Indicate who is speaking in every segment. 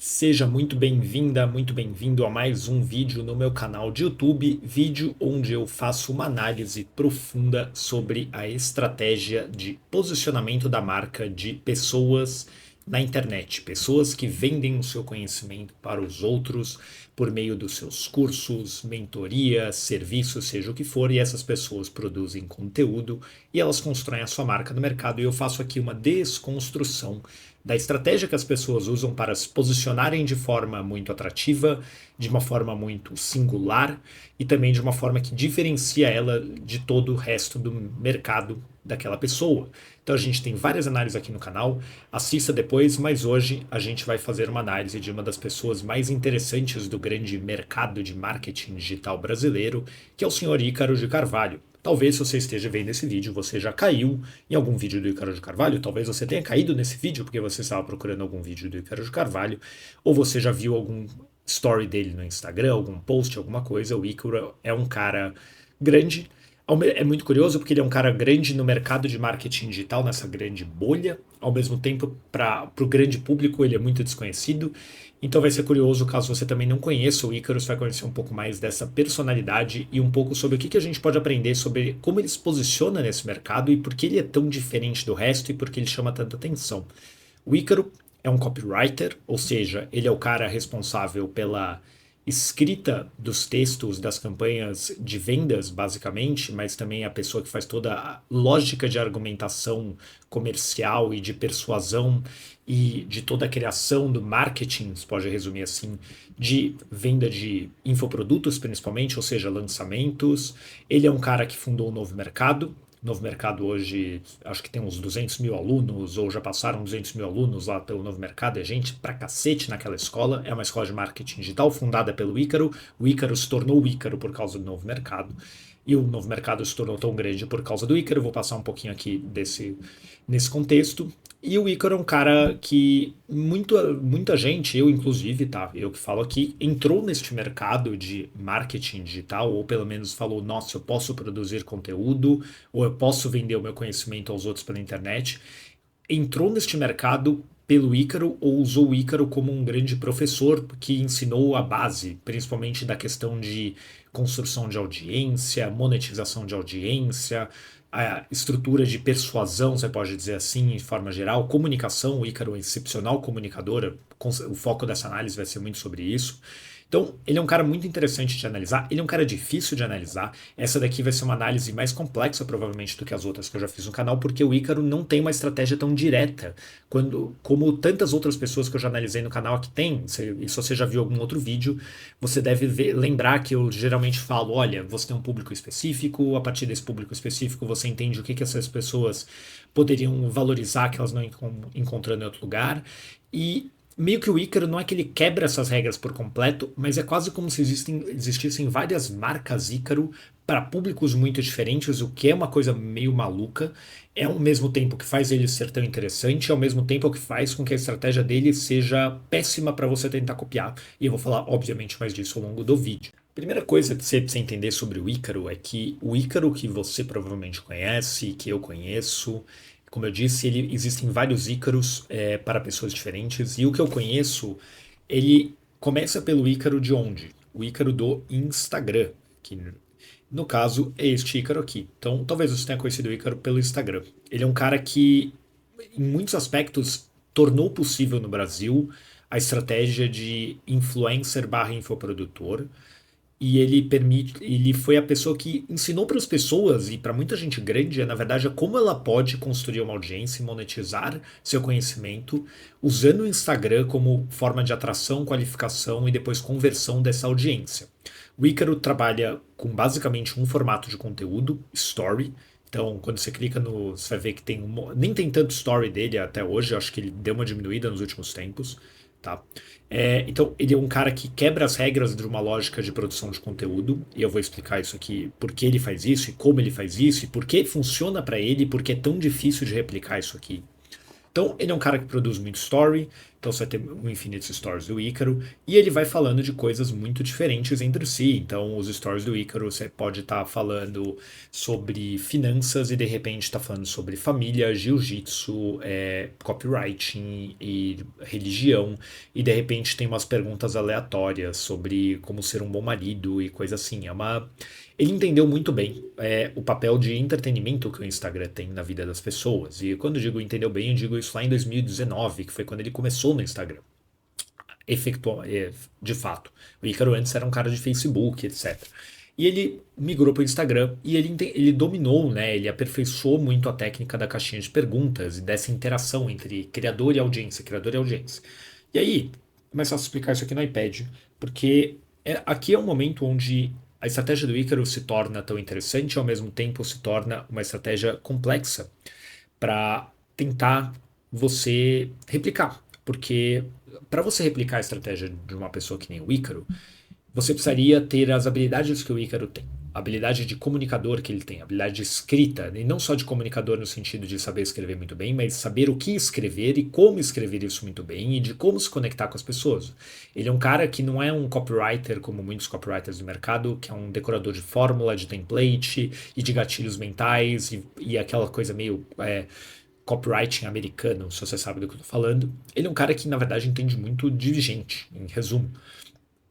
Speaker 1: Seja muito bem-vinda, muito bem-vindo a mais um vídeo no meu canal de YouTube, vídeo onde eu faço uma análise profunda sobre a estratégia de posicionamento da marca de pessoas na internet, pessoas que vendem o seu conhecimento para os outros por meio dos seus cursos, mentorias, serviços, seja o que for, e essas pessoas produzem conteúdo e elas constroem a sua marca no mercado, e eu faço aqui uma desconstrução da estratégia que as pessoas usam para se posicionarem de forma muito atrativa, de uma forma muito singular e também de uma forma que diferencia ela de todo o resto do mercado daquela pessoa. Então a gente tem várias análises aqui no canal, assista depois, mas hoje a gente vai fazer uma análise de uma das pessoas mais interessantes do grande mercado de marketing digital brasileiro, que é o senhor Ícaro de Carvalho. Talvez se você esteja vendo esse vídeo, você já caiu em algum vídeo do Ícaro de Carvalho, talvez você tenha caído nesse vídeo porque você estava procurando algum vídeo do Ícaro de Carvalho, ou você já viu algum story dele no Instagram, algum post, alguma coisa. O Ícaro é um cara grande, é muito curioso porque ele é um cara grande no mercado de marketing digital, nessa grande bolha, ao mesmo tempo para o grande público ele é muito desconhecido. Então vai ser curioso, caso você também não conheça o Ícaro, você vai conhecer um pouco mais dessa personalidade e um pouco sobre o que a gente pode aprender sobre como ele se posiciona nesse mercado e por que ele é tão diferente do resto e por que ele chama tanta atenção. O Ícaro é um copywriter, ou seja, ele é o cara responsável pela escrita dos textos das campanhas de vendas, basicamente, mas também a pessoa que faz toda a lógica de argumentação comercial e de persuasão e de toda a criação do marketing, se pode resumir assim, de venda de infoprodutos principalmente, ou seja, lançamentos. Ele é um cara que fundou o Novo Mercado. Novo Mercado hoje, acho que tem uns 200 mil alunos, ou já passaram 200 mil alunos lá pelo Novo Mercado. É gente pra cacete naquela escola. É uma escola de marketing digital fundada pelo Ícaro. O Ícaro se tornou o Ícaro por causa do Novo Mercado. E o Novo Mercado se tornou tão grande por causa do Ícaro. Eu vou passar um pouquinho aqui nesse contexto. E o Ícaro é um cara que muita gente, eu inclusive, tá? Eu que falo aqui, entrou neste mercado de marketing digital, ou pelo menos falou, nossa, eu posso produzir conteúdo, ou eu posso vender o meu conhecimento aos outros pela internet. Entrou neste mercado pelo Ícaro ou usou o Ícaro como um grande professor que ensinou a base, principalmente da questão de construção de audiência, monetização de audiência, a estrutura de persuasão, você pode dizer assim, em forma geral, comunicação. O Ícaro é um excepcional comunicador, o foco dessa análise vai ser muito sobre isso. Então, ele é um cara muito interessante de analisar, ele é um cara difícil de analisar. Essa daqui vai ser uma análise mais complexa, provavelmente, do que as outras que eu já fiz no canal, porque o Ícaro não tem uma estratégia tão direta como tantas outras pessoas que eu já analisei no canal aqui tem. E se você já viu algum outro vídeo, você deve lembrar que eu geralmente falo, olha, você tem um público específico, a partir desse público específico você entende o que essas pessoas poderiam valorizar que elas não encontrando em outro lugar. E meio que o Ícaro não é que ele quebra essas regras por completo, mas é quase como se existissem várias marcas Ícaro para públicos muito diferentes, o que é uma coisa meio maluca. É ao mesmo tempo que faz ele ser tão interessante, ao mesmo tempo que faz com que a estratégia dele seja péssima para você tentar copiar. E eu vou falar, obviamente, mais disso ao longo do vídeo. Primeira coisa que você precisa entender sobre o Ícaro é que o Ícaro que você provavelmente conhece, que eu conheço, como eu disse, existem vários Ícaros para pessoas diferentes. E o que eu conheço, ele começa pelo Ícaro de onde? O Ícaro do Instagram, que no caso é este Ícaro aqui. Então talvez você tenha conhecido o Ícaro pelo Instagram. Ele é um cara que, em muitos aspectos, tornou possível no Brasil a estratégia de influencer barra infoprodutor. E ele foi a pessoa que ensinou para as pessoas e para muita gente grande, na verdade, como ela pode construir uma audiência e monetizar seu conhecimento usando o Instagram como forma de atração, qualificação e depois conversão dessa audiência. O Ícaro trabalha com basicamente um formato de conteúdo, story. Então, quando você clica no, você vai ver que nem tem tanto story dele até hoje, eu acho que ele deu uma diminuída nos últimos tempos, tá? Então, ele é um cara que quebra as regras de uma lógica de produção de conteúdo, e eu vou explicar isso aqui, por que ele faz isso, e como ele faz isso, e por que funciona para ele, e por que é tão difícil de replicar isso aqui. Então, ele é um cara que produz muito story, Então você vai ter o Infinite Stories do Ícaro, e ele vai falando de coisas muito diferentes entre si. Então os stories do Ícaro você pode estar falando sobre finanças e de repente está falando sobre família, jiu-jitsu, copywriting e religião, e de repente tem umas perguntas aleatórias sobre como ser um bom marido e coisa assim. Ele entendeu muito bem o papel de entretenimento que o Instagram tem na vida das pessoas. E quando eu digo entendeu bem, eu digo isso lá em 2019, que foi quando ele começou no Instagram. Efetuou, de fato. O Ícaro antes era um cara de Facebook, etc. E ele migrou para o Instagram e ele dominou, né? Ele aperfeiçoou muito a técnica da caixinha de perguntas e dessa interação entre criador e audiência, criador e audiência. E aí, começar a explicar isso aqui no iPad, porque aqui é um momento onde a estratégia do Ícaro se torna tão interessante e ao mesmo tempo se torna uma estratégia complexa para tentar você replicar. Porque para você replicar a estratégia de uma pessoa que nem o Ícaro, você precisaria ter as habilidades que o Ícaro tem. A habilidade de comunicador que ele tem, a habilidade de escrita, e não só de comunicador no sentido de saber escrever muito bem, mas saber o que escrever e como escrever isso muito bem e de como se conectar com as pessoas. Ele é um cara que não é um copywriter como muitos copywriters do mercado, que é um decorador de fórmula, de template e de gatilhos mentais e aquela coisa meio copywriting americano, se você sabe do que eu tô falando. Ele é um cara que, na verdade, entende muito de gente, em resumo.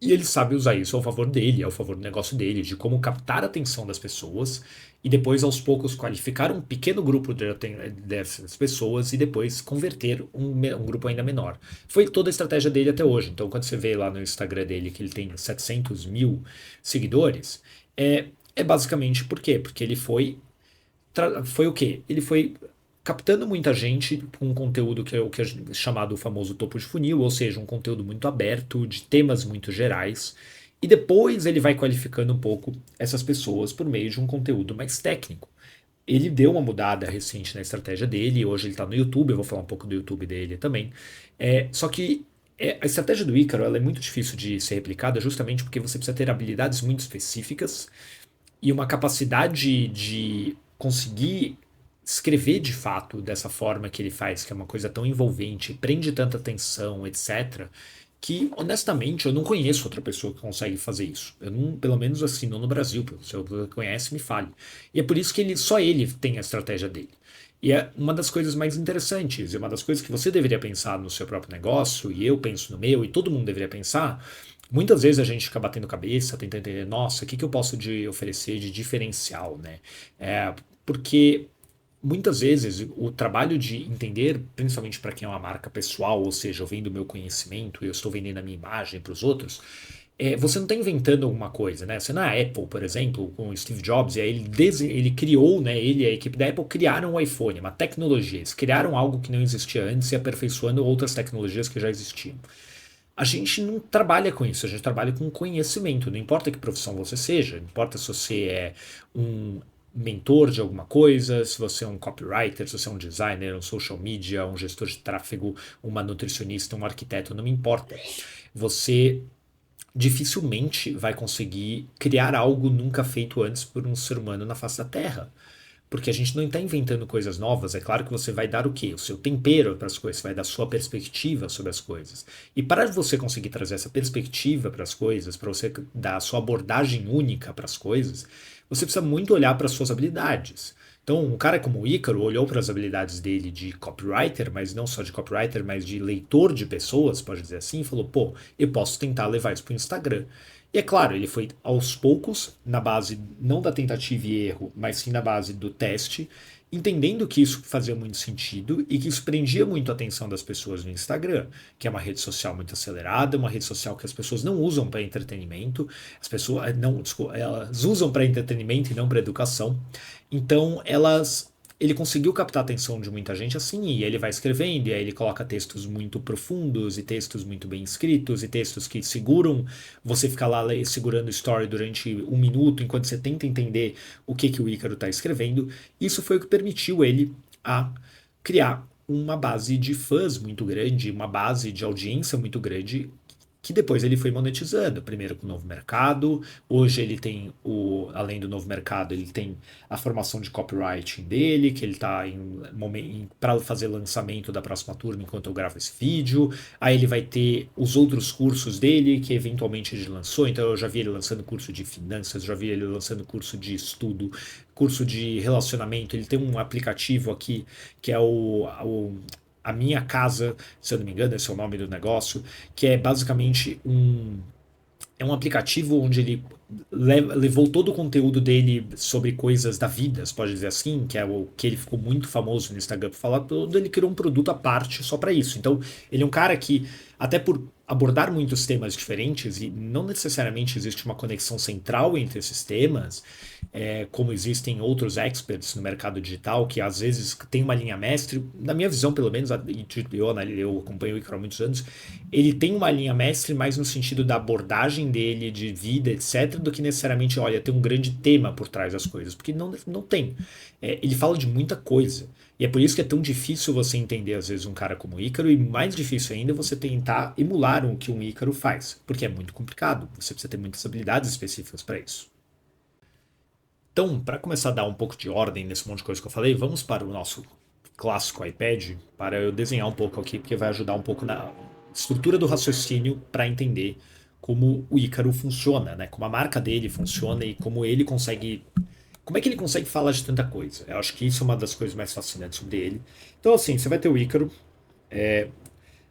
Speaker 1: E ele sabe usar isso ao favor dele, ao favor do negócio dele, de como captar a atenção das pessoas e depois, aos poucos, qualificar um pequeno grupo dessas pessoas e depois converter um grupo ainda menor. Foi toda a estratégia dele até hoje. Então, quando você vê lá no Instagram dele que ele tem 700 mil seguidores, é basicamente por quê? Porque ele foi o quê? Ele foi captando muita gente com um conteúdo que é o que é chamado o famoso topo de funil, ou seja, um conteúdo muito aberto, de temas muito gerais, e depois ele vai qualificando um pouco essas pessoas por meio de um conteúdo mais técnico. Ele deu uma mudada recente na estratégia dele, hoje ele está no YouTube, eu vou falar um pouco do YouTube dele também. Só que a estratégia do Ícaro ela é muito difícil de ser replicada justamente porque você precisa ter habilidades muito específicas e uma capacidade de conseguir escrever de fato dessa forma que ele faz, que é uma coisa tão envolvente, prende tanta atenção, etc., que honestamente eu não conheço outra pessoa que consegue fazer isso. Eu não, pelo menos assim, não no Brasil, se você conhece, me fale. E é por isso que só ele tem a estratégia dele. E é uma das coisas mais interessantes, e uma das coisas que você deveria pensar no seu próprio negócio, e eu penso no meu, e todo mundo deveria pensar. Muitas vezes a gente fica batendo cabeça, tentando entender, nossa, o que eu posso oferecer de diferencial, né? Porque muitas vezes o trabalho de entender, principalmente para quem é uma marca pessoal, ou seja, eu vendo o meu conhecimento e eu estou vendendo a minha imagem para os outros, você não está inventando alguma coisa, né? Você na Apple, por exemplo, com o Steve Jobs, e aí ele criou, né? Ele e a equipe da Apple criaram o iPhone, uma tecnologia. Eles criaram algo que não existia antes e aperfeiçoando outras tecnologias que já existiam. A gente não trabalha com isso, a gente trabalha com conhecimento. Não importa que profissão você seja, não importa se você é um mentor de alguma coisa, se você é um copywriter, se você é um designer, um social media, um gestor de tráfego, uma nutricionista, um arquiteto, não me importa. Você dificilmente vai conseguir criar algo nunca feito antes por um ser humano na face da Terra. Porque a gente não está inventando coisas novas. É claro que você vai dar o quê? O seu tempero para as coisas, você vai dar a sua perspectiva sobre as coisas. E para você conseguir trazer essa perspectiva para as coisas, para você dar a sua abordagem única para as coisas, você precisa muito olhar para as suas habilidades. Então, um cara como o Ícaro olhou para as habilidades dele de copywriter, mas não só de copywriter, mas de leitor de pessoas, pode dizer assim, e falou: pô, eu posso tentar levar isso para o Instagram. E é claro, ele foi aos poucos, na base não da tentativa e erro, mas sim na base do teste, entendendo que isso fazia muito sentido e que isso prendia muito a atenção das pessoas no Instagram, que é uma rede social muito acelerada, uma rede social que as pessoas não usam para entretenimento, as pessoas não, desculpa, elas usam para entretenimento e não para educação. Então, ele conseguiu captar a atenção de muita gente assim, e ele vai escrevendo, e aí ele coloca textos muito profundos, e textos muito bem escritos, e textos que seguram, você fica lá segurando o story durante um minuto, enquanto você tenta entender o que o Ícaro está escrevendo. Isso foi o que permitiu ele a criar uma base de fãs muito grande, uma base de audiência muito grande, que depois ele foi monetizando, primeiro com o Novo Mercado, hoje ele tem além do Novo Mercado, ele tem a formação de copywriting dele, que ele está para fazer lançamento da próxima turma enquanto eu gravo esse vídeo, aí ele vai ter os outros cursos dele, que eventualmente ele lançou, então eu já vi ele lançando curso de finanças, já vi ele lançando curso de estudo, curso de relacionamento, ele tem um aplicativo aqui, que é a Minha Casa, se eu não me engano, esse é o nome do negócio, que é basicamente um aplicativo onde ele levou todo o conteúdo dele sobre coisas da vida, você pode dizer assim, que é o que ele ficou muito famoso no Instagram por falar todo, ele criou um produto à parte só para isso. Então, ele é um cara que, até por abordar muitos temas diferentes, e não necessariamente existe uma conexão central entre esses temas, como existem outros experts no mercado digital que às vezes tem uma linha mestre, na minha visão pelo menos, eu acompanho o Icaro há muitos anos, ele tem uma linha mestre mais no sentido da abordagem dele, de vida, etc., do que necessariamente, olha, tem um grande tema por trás das coisas, porque não tem. Ele fala de muita coisa. E é por isso que é tão difícil você entender, às vezes, um cara como o Ícaro, e mais difícil ainda você tentar emular o que um Ícaro faz, porque é muito complicado. Você precisa ter muitas habilidades específicas para isso. Então, para começar a dar um pouco de ordem nesse monte de coisa que eu falei, vamos para o nosso clássico iPad, para eu desenhar um pouco aqui, porque vai ajudar um pouco na estrutura do raciocínio para entender como o Ícaro funciona, né? Como a marca dele funciona e como ele consegue. Como é que ele consegue falar de tanta coisa? Eu acho que isso é uma das coisas mais fascinantes sobre ele. Então, assim, você vai ter o Ícaro.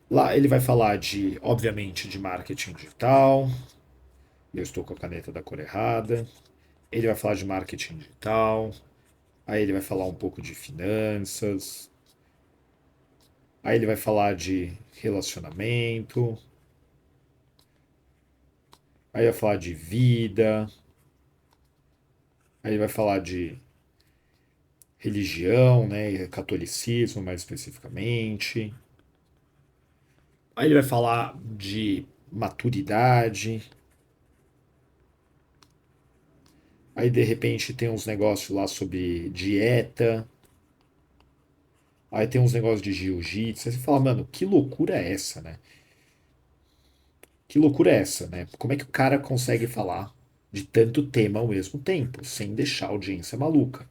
Speaker 1: Lá ele vai falar de, obviamente, de marketing digital. Eu estou com a caneta da cor errada. Ele vai falar de marketing digital. Aí ele vai falar um pouco de finanças. Aí ele vai falar de relacionamento. Aí vai falar de vida. Aí ele vai falar de religião, né, catolicismo mais especificamente. Aí ele vai falar de maturidade. Aí de repente tem uns negócios lá sobre dieta. Aí tem uns negócios de jiu-jitsu. Aí você fala, mano, que loucura é essa, né? Que loucura é essa, né? Como é que o cara consegue falar de tanto tema ao mesmo tempo, sem deixar a audiência maluca?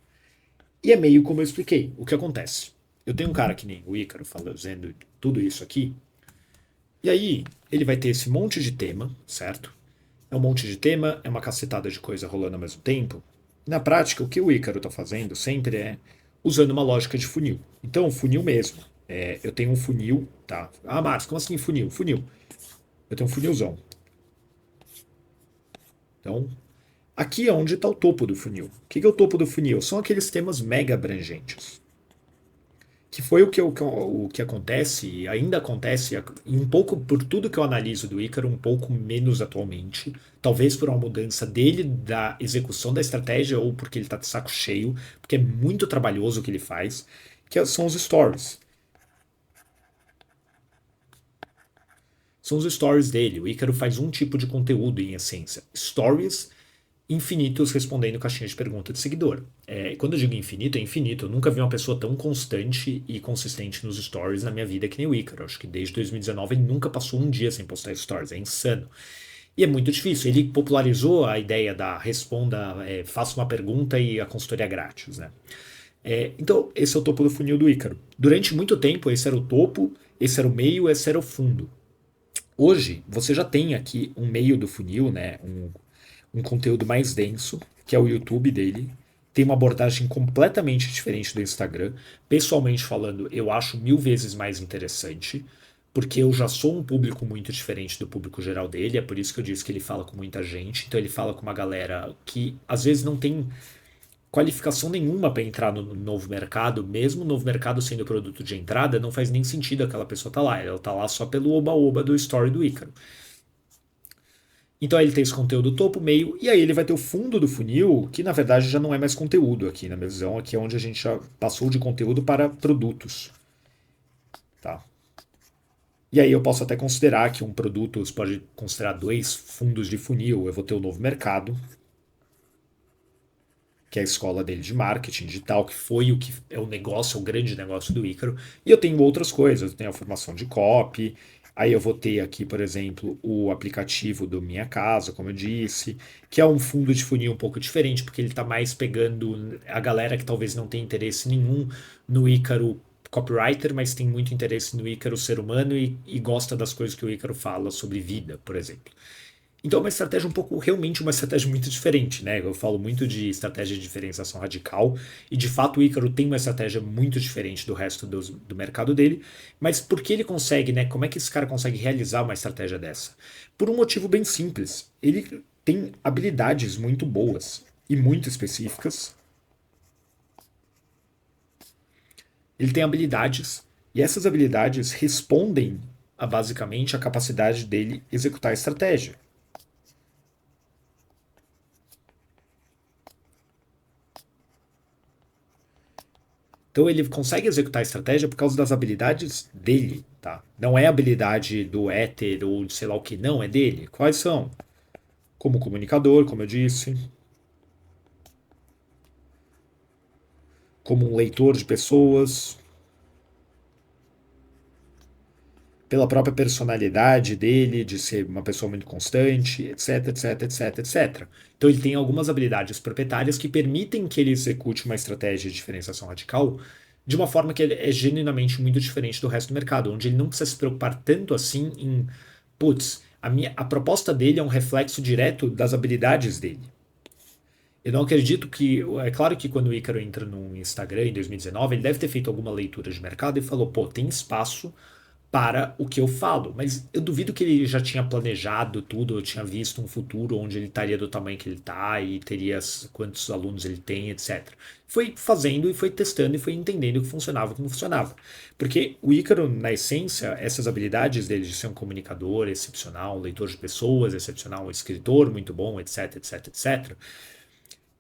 Speaker 1: E é meio como eu expliquei. O que acontece? Eu tenho um cara que nem o Ícaro fazendo tudo isso aqui, e aí ele vai ter esse monte de tema, certo? É um monte de tema, é uma cacetada de coisa rolando ao mesmo tempo. Na prática, o que o Ícaro está fazendo sempre é usando uma lógica de funil. Então, funil mesmo. Eu tenho um funil, tá? Ah, Marcos, como assim funil? Funil. Eu tenho um funilzão. Então, aqui é onde está o topo do funil. O que é o topo do funil? São aqueles temas mega abrangentes. Que foi o que acontece e ainda acontece, e um pouco por tudo que eu analiso do Ícaro, um pouco menos atualmente. Talvez por uma mudança dele, da execução da estratégia, ou porque ele está de saco cheio, porque é muito trabalhoso o que ele faz, são os stories. São os stories dele. O Ícaro faz um tipo de conteúdo, em essência. Stories infinitos respondendo caixinha de pergunta de seguidor. Quando eu digo infinito, é infinito. Eu nunca vi uma pessoa tão constante e consistente nos stories na minha vida que nem o Ícaro. Acho que desde 2019 ele nunca passou um dia sem postar stories. É insano. E é muito difícil. Ele popularizou a ideia da responda, faça uma pergunta e a consultoria grátis, né? Então, esse é o topo do funil do Ícaro. Durante muito tempo, esse era o topo, esse era o meio, esse era o fundo. Hoje, você já tem aqui um meio do funil, né? Um conteúdo mais denso, que é o YouTube dele. Tem uma abordagem completamente diferente do Instagram. Pessoalmente falando, eu acho 1000 vezes mais interessante, porque eu já sou um público muito diferente do público geral dele. É por isso que eu disse que ele fala com muita gente. Então ele fala com uma galera que às vezes não tem qualificação nenhuma para entrar no novo mercado, mesmo o novo mercado sendo produto de entrada, não faz nem sentido aquela pessoa estar lá. Ela está lá só pelo oba-oba do story do Ícaro. Então aí ele tem esse conteúdo topo, meio, e aí ele vai ter o fundo do funil, que na verdade já não é mais conteúdo aqui, na minha visão, aqui é onde a gente já passou de conteúdo para produtos. Tá? E aí eu posso até considerar que um produto, você pode considerar dois fundos de funil. Eu vou ter o novo mercado, que é a escola dele de marketing digital, que foi o que é o negócio, o grande negócio do Ícaro. E eu tenho outras coisas, eu tenho a formação de copy, Aí eu vou ter aqui, por exemplo, o aplicativo do Minha Casa, como eu disse, que é um fundo de funil um pouco diferente, porque ele está mais pegando a galera que talvez não tenha interesse nenhum no Ícaro copywriter, mas tem muito interesse no Ícaro ser humano e gosta das coisas que o Ícaro fala sobre vida, por exemplo. Então é uma estratégia um pouco, realmente uma estratégia muito diferente, né? Eu falo muito de estratégia de diferenciação radical, e de fato o Ícaro tem uma estratégia muito diferente do resto do mercado dele, mas por que ele consegue, né? Como é que esse cara consegue realizar uma estratégia dessa? Por um motivo bem simples. Ele tem habilidades muito boas e muito específicas. Ele tem habilidades, e essas habilidades respondem a basicamente a capacidade dele executar a estratégia. Então ele consegue executar a estratégia por causa das habilidades dele, tá? Não é habilidade do éter ou de sei lá o que, não, é dele. Quais são? Como comunicador, como eu disse, como um leitor de pessoas, pela própria personalidade dele, de ser uma pessoa muito constante, etc, etc, etc, etc. Então ele tem algumas habilidades proprietárias que permitem que ele execute uma estratégia de diferenciação radical de uma forma que é genuinamente muito diferente do resto do mercado, onde ele não precisa se preocupar tanto assim em, putz, a proposta dele é um reflexo direto das habilidades dele. Eu não acredito que. É claro que quando o Ícaro entra no Instagram em 2019, ele deve ter feito alguma leitura de mercado e falou: pô, tem espaço para o que eu falo. Mas eu duvido que ele já tinha planejado tudo, eu tinha visto um futuro onde ele estaria do tamanho que ele está e teria quantos alunos ele tem, etc. Foi fazendo e foi testando e foi entendendo o que funcionava e o que não funcionava. Porque o Ícaro, na essência, essas habilidades dele de ser um comunicador excepcional, um leitor de pessoas excepcional, um escritor muito bom, etc, etc, etc,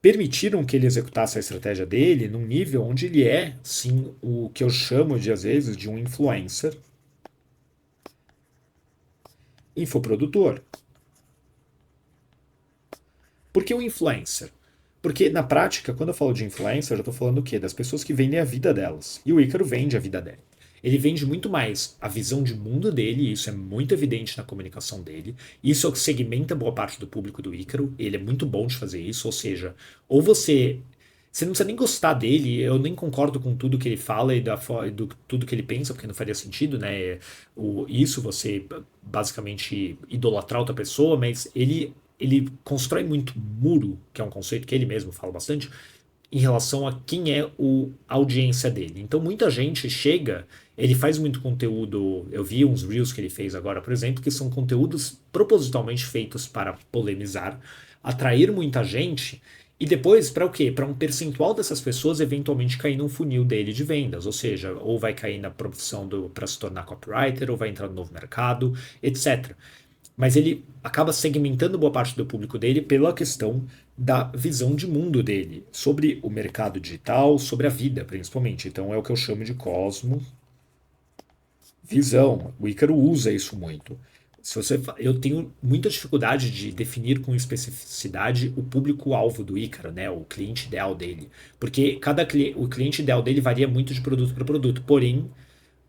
Speaker 1: permitiram que ele executasse a estratégia dele num nível onde ele é, sim, o que eu chamo de, às vezes, de um influencer, infoprodutor. Por que o influencer? Porque na prática, quando eu falo de influencer, eu já estou falando o quê? Das pessoas que vendem a vida delas. E o Ícaro vende a vida dele. Ele vende muito mais a visão de mundo dele, e isso é muito evidente na comunicação dele. Isso é o que segmenta boa parte do público do Ícaro. Ele é muito bom de fazer isso, ou seja, ou você não precisa nem gostar dele, eu nem concordo com tudo que ele fala e do tudo que ele pensa, porque não faria sentido, né? Isso você basicamente idolatrar outra pessoa, mas ele constrói muito muro, que é um conceito que ele mesmo fala bastante, em relação a quem é a audiência dele. Então muita gente chega, ele faz muito conteúdo, eu vi uns reels que ele fez agora, por exemplo, que são conteúdos propositalmente feitos para polemizar, atrair muita gente e depois para o quê? Para um percentual dessas pessoas eventualmente cair num funil dele de vendas, ou seja, ou vai cair na profissão para se tornar copywriter, ou vai entrar no novo mercado, etc. Mas ele acaba segmentando boa parte do público dele pela questão da visão de mundo dele, sobre o mercado digital, sobre a vida, principalmente. Então é o que eu chamo de cosmo visão. O Ícaro usa isso muito. Eu tenho muita dificuldade de definir com especificidade o público-alvo do Ícaro, né? O cliente ideal dele. Porque o cliente ideal dele varia muito de produto para produto. Porém,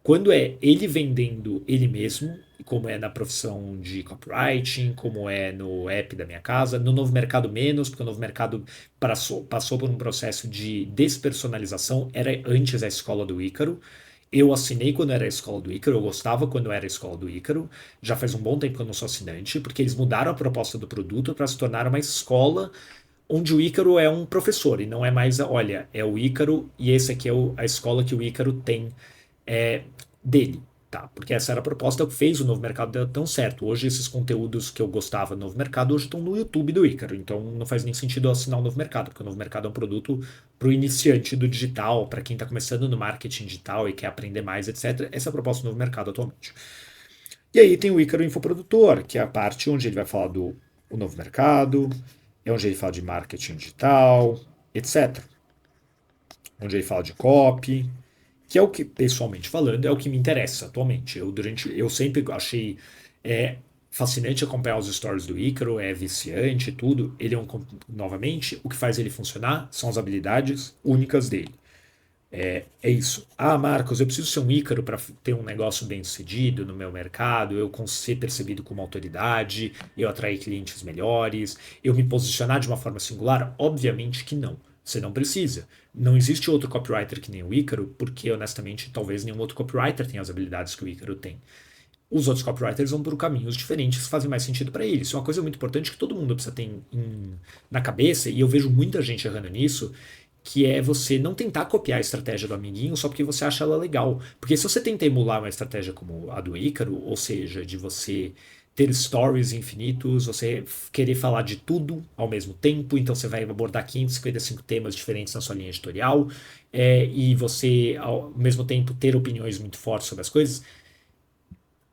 Speaker 1: quando é ele vendendo ele mesmo, como é na profissão de copywriting, como é no app da minha casa, no novo mercado menos, porque o novo mercado passou por um processo de despersonalização, era antes a escola do Ícaro. Eu assinei quando era a escola do Ícaro, eu gostava quando era a escola do Ícaro. Já faz um bom tempo que eu não sou assinante, porque eles mudaram a proposta do produto para se tornar uma escola onde o Ícaro é um professor e não é mais, olha, é o Ícaro e esse aqui é a escola que o Ícaro tem é, dele, tá? Porque essa era a proposta que fez o Novo Mercado dar tão certo. Hoje esses conteúdos que eu gostava do Novo Mercado hoje estão no YouTube do Ícaro, então não faz nem sentido eu assinar o Novo Mercado, porque o Novo Mercado é um produto para o iniciante do digital, para quem está começando no marketing digital e quer aprender mais, etc. Essa é a proposta do Novo Mercado atualmente. E aí tem o Ícaro Infoprodutor, que é a parte onde ele vai falar do o novo mercado, é onde ele fala de marketing digital, etc. Onde ele fala de copy, que é o que, pessoalmente falando, é o que me interessa atualmente. Eu sempre achei é, fascinante acompanhar os stories do Ícaro, é viciante, tudo. Ele é novamente, o que faz ele funcionar são as habilidades únicas dele. É isso. Ah, Marcos, eu preciso ser um Ícaro para ter um negócio bem sucedido no meu mercado, ser percebido como autoridade, eu atrair clientes melhores, eu me posicionar de uma forma singular? Obviamente que não. Você não precisa. Não existe outro copywriter que nem o Ícaro, porque honestamente talvez nenhum outro copywriter tenha as habilidades que o Ícaro tem. Os outros copywriters vão por caminhos diferentes que fazem mais sentido para eles. Isso é uma coisa muito importante que todo mundo precisa ter na cabeça, e eu vejo muita gente errando nisso, que é você não tentar copiar a estratégia do amiguinho só porque você acha ela legal. Porque se você tenta emular uma estratégia como a do Ícaro, ou seja, de você ter stories infinitos, você querer falar de tudo ao mesmo tempo, então você vai abordar 555 temas diferentes na sua linha editorial, e você, ao mesmo tempo, ter opiniões muito fortes sobre as coisas.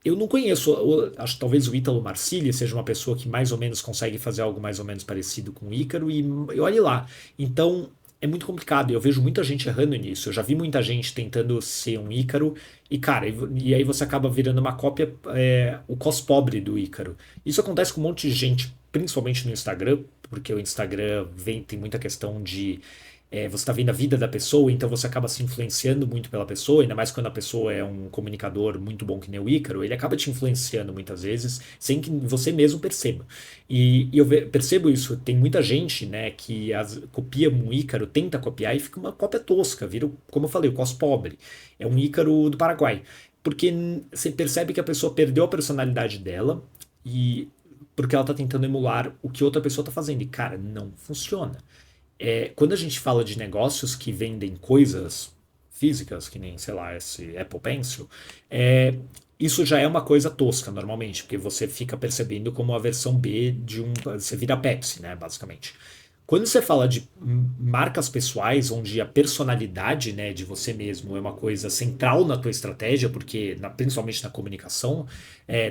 Speaker 1: Eu não conheço, acho que talvez o Ítalo Marcilli seja uma pessoa que mais ou menos consegue fazer algo mais ou menos parecido com o Ícaro, e olhe lá. Então é muito complicado, e eu vejo muita gente errando nisso. Eu já vi muita gente tentando ser um Ícaro, e cara, e aí você acaba virando uma cópia, o cos pobre do Ícaro. Isso acontece com um monte de gente, principalmente no Instagram, porque o Instagram tem muita questão de você está vendo a vida da pessoa, então você acaba se influenciando muito pela pessoa, ainda mais quando a pessoa é um comunicador muito bom que nem o Ícaro, ele acaba te influenciando muitas vezes sem que você mesmo perceba. E eu percebo isso, tem muita gente, né, que copia um Ícaro, tenta copiar e fica uma cópia tosca, vira, como eu falei, o cos pobre. É um Ícaro do Paraguai. Porque você percebe que a pessoa perdeu a personalidade dela e porque ela está tentando emular o que outra pessoa está fazendo. E, cara, não funciona. Quando a gente fala de negócios que vendem coisas físicas, que nem, sei lá, esse Apple Pencil, isso já é uma coisa tosca normalmente, porque você fica percebendo como a versão B de um. Você vira Pepsi, né, basicamente. Quando você fala de marcas pessoais, onde a personalidade, né, de você mesmo é uma coisa central na tua estratégia, porque principalmente na comunicação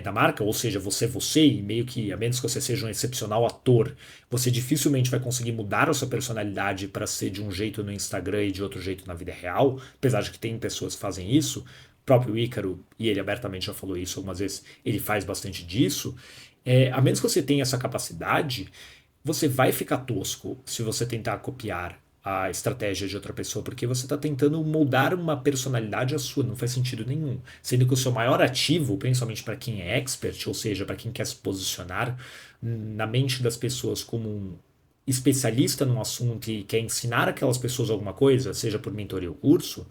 Speaker 1: da marca, ou seja, você e meio que, a menos que você seja um excepcional ator, você dificilmente vai conseguir mudar a sua personalidade para ser de um jeito no Instagram e de outro jeito na vida real, apesar de que tem pessoas que fazem isso. O próprio Ícaro, e ele abertamente já falou isso algumas vezes, ele faz bastante disso. A menos que você tenha essa capacidade, você vai ficar tosco se você tentar copiar a estratégia de outra pessoa, porque você está tentando moldar uma personalidade à sua, não faz sentido nenhum. Sendo que o seu maior ativo, principalmente para quem é expert, ou seja, para quem quer se posicionar na mente das pessoas como um especialista num assunto e quer ensinar aquelas pessoas alguma coisa, seja por mentoria ou curso,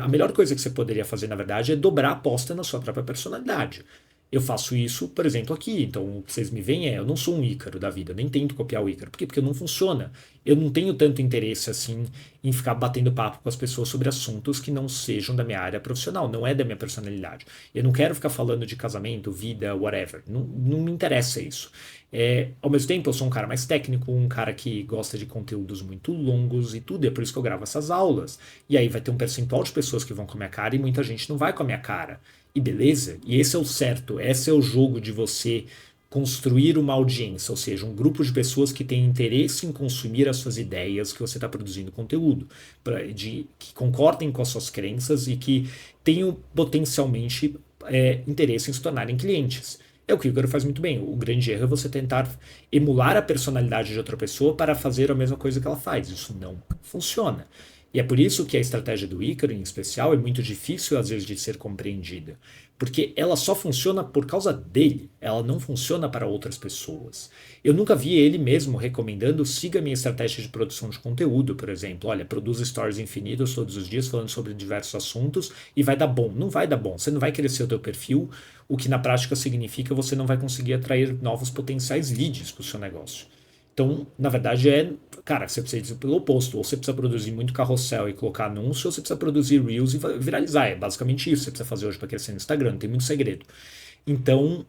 Speaker 1: a melhor coisa que você poderia fazer, na verdade, é dobrar a aposta na sua própria personalidade. Eu faço isso, por exemplo, aqui. Então, o que vocês me veem eu não sou um Ícaro da vida, eu nem tento copiar o Ícaro. Por quê? Porque não funciona. Eu não tenho tanto interesse assim em ficar batendo papo com as pessoas sobre assuntos que não sejam da minha área profissional, não é da minha personalidade. Eu não quero ficar falando de casamento, vida, whatever. Não, não me interessa isso. Ao mesmo tempo, eu sou um cara mais técnico, um cara que gosta de conteúdos muito longos e tudo, e é por isso que eu gravo essas aulas. E aí vai ter um percentual de pessoas que vão com a minha cara e muita gente não vai com a minha cara. E beleza, e esse é o certo, esse é o jogo de você construir uma audiência, ou seja, um grupo de pessoas que tem interesse em consumir as suas ideias que você está produzindo conteúdo, que concordem com as suas crenças e que tenham potencialmente interesse em se tornarem clientes. É o que o Igor faz muito bem. O grande erro é você tentar emular a personalidade de outra pessoa para fazer a mesma coisa que ela faz. Isso não funciona. E é por isso que a estratégia do Ícaro, em especial, é muito difícil às vezes de ser compreendida. Porque ela só funciona por causa dele, ela não funciona para outras pessoas. Eu nunca vi ele mesmo recomendando siga minha estratégia de produção de conteúdo, por exemplo. Olha, produza stories infinitos todos os dias falando sobre diversos assuntos e vai dar bom. Não vai dar bom. Você não vai crescer o teu perfil, o que na prática significa você não vai conseguir atrair novos potenciais leads para o seu negócio. Então, na verdade, cara, você precisa ir pelo oposto. Ou você precisa produzir muito carrossel e colocar anúncio, ou você precisa produzir Reels e viralizar. É basicamente isso que você precisa fazer hoje para crescer no Instagram. Não tem muito segredo. Então,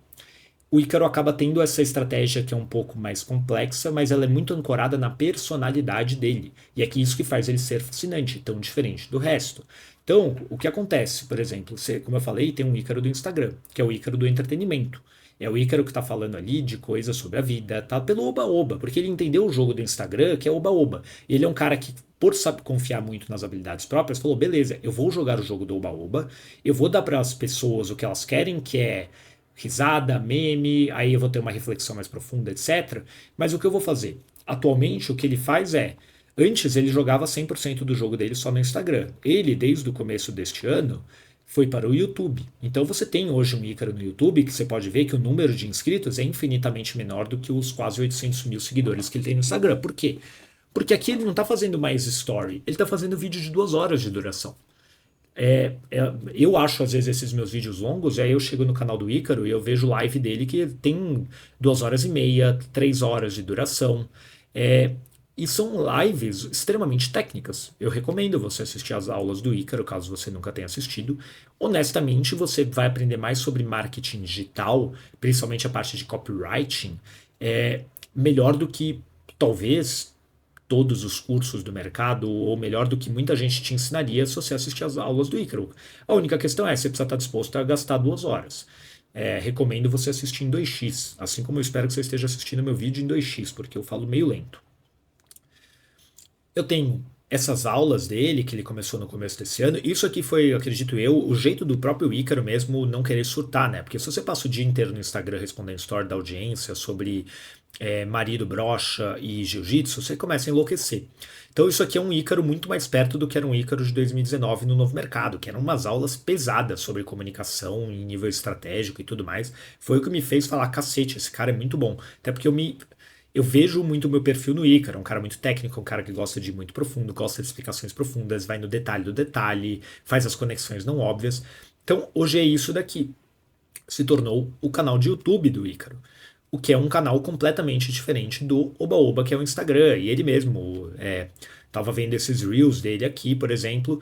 Speaker 1: o Ícaro acaba tendo essa estratégia que é um pouco mais complexa, mas ela é muito ancorada na personalidade dele. E é que isso que faz ele ser fascinante, tão diferente do resto. Então, o que acontece, por exemplo, como eu falei, tem um Ícaro do Instagram, que é o Ícaro do entretenimento. É o Ícaro que tá falando ali de coisas sobre a vida, tá pelo oba-oba, porque ele entendeu o jogo do Instagram, que é oba-oba. Ele é um cara que, por saber confiar muito nas habilidades próprias, falou: beleza, eu vou jogar o jogo do oba-oba, eu vou dar para as pessoas o que elas querem, que é risada, meme, aí eu vou ter uma reflexão mais profunda, etc. Mas o que eu vou fazer? Atualmente, o que ele faz é Antes ele jogava 100% do jogo dele só no Instagram. Ele, desde o começo deste ano, foi para o YouTube. Então você tem hoje um Ícaro no YouTube que você pode ver que o número de inscritos é infinitamente menor do que os quase 800 mil seguidores que ele tem no Instagram. Por quê? Porque aqui ele não está fazendo mais story, ele está fazendo vídeo de 2 horas de duração. Eu acho às vezes esses meus vídeos longos, e aí eu chego no canal do Ícaro e eu vejo live dele que tem 2 horas e meia, 3 horas de duração. É, e são lives extremamente técnicas. Eu recomendo você assistir às aulas do Ícaro, caso você nunca tenha assistido. Honestamente, você vai aprender mais sobre marketing digital, principalmente a parte de copywriting, melhor do que talvez todos os cursos do mercado, ou melhor do que muita gente te ensinaria se você assistir às aulas do Ícaro. A única questão é, você precisa estar disposto a gastar 2 horas. Recomendo você assistir em 2x, assim como eu espero que você esteja assistindo meu vídeo em 2x, porque eu falo meio lento. Eu tenho essas aulas dele, que ele começou no começo desse ano. Isso aqui foi, acredito eu, o jeito do próprio Ícaro mesmo não querer surtar, né? Porque se você passa o dia inteiro no Instagram respondendo story da audiência sobre marido, brocha e jiu-jitsu, você começa a enlouquecer. Então isso aqui é um Ícaro muito mais perto do que era um Ícaro de 2019 no Novo Mercado, que eram umas aulas pesadas sobre comunicação em nível estratégico e tudo mais. Foi o que me fez falar, cacete, esse cara é muito bom. Até porque eu vejo muito o meu perfil no Ícaro, um cara muito técnico, um cara que gosta de ir muito profundo, gosta de explicações profundas, vai no detalhe do detalhe, faz as conexões não óbvias. Então, hoje é isso daqui. Se tornou o canal de YouTube do Ícaro, o que é um canal completamente diferente do Oba-Oba, que é o Instagram. E ele mesmo tava vendo esses Reels dele aqui, por exemplo,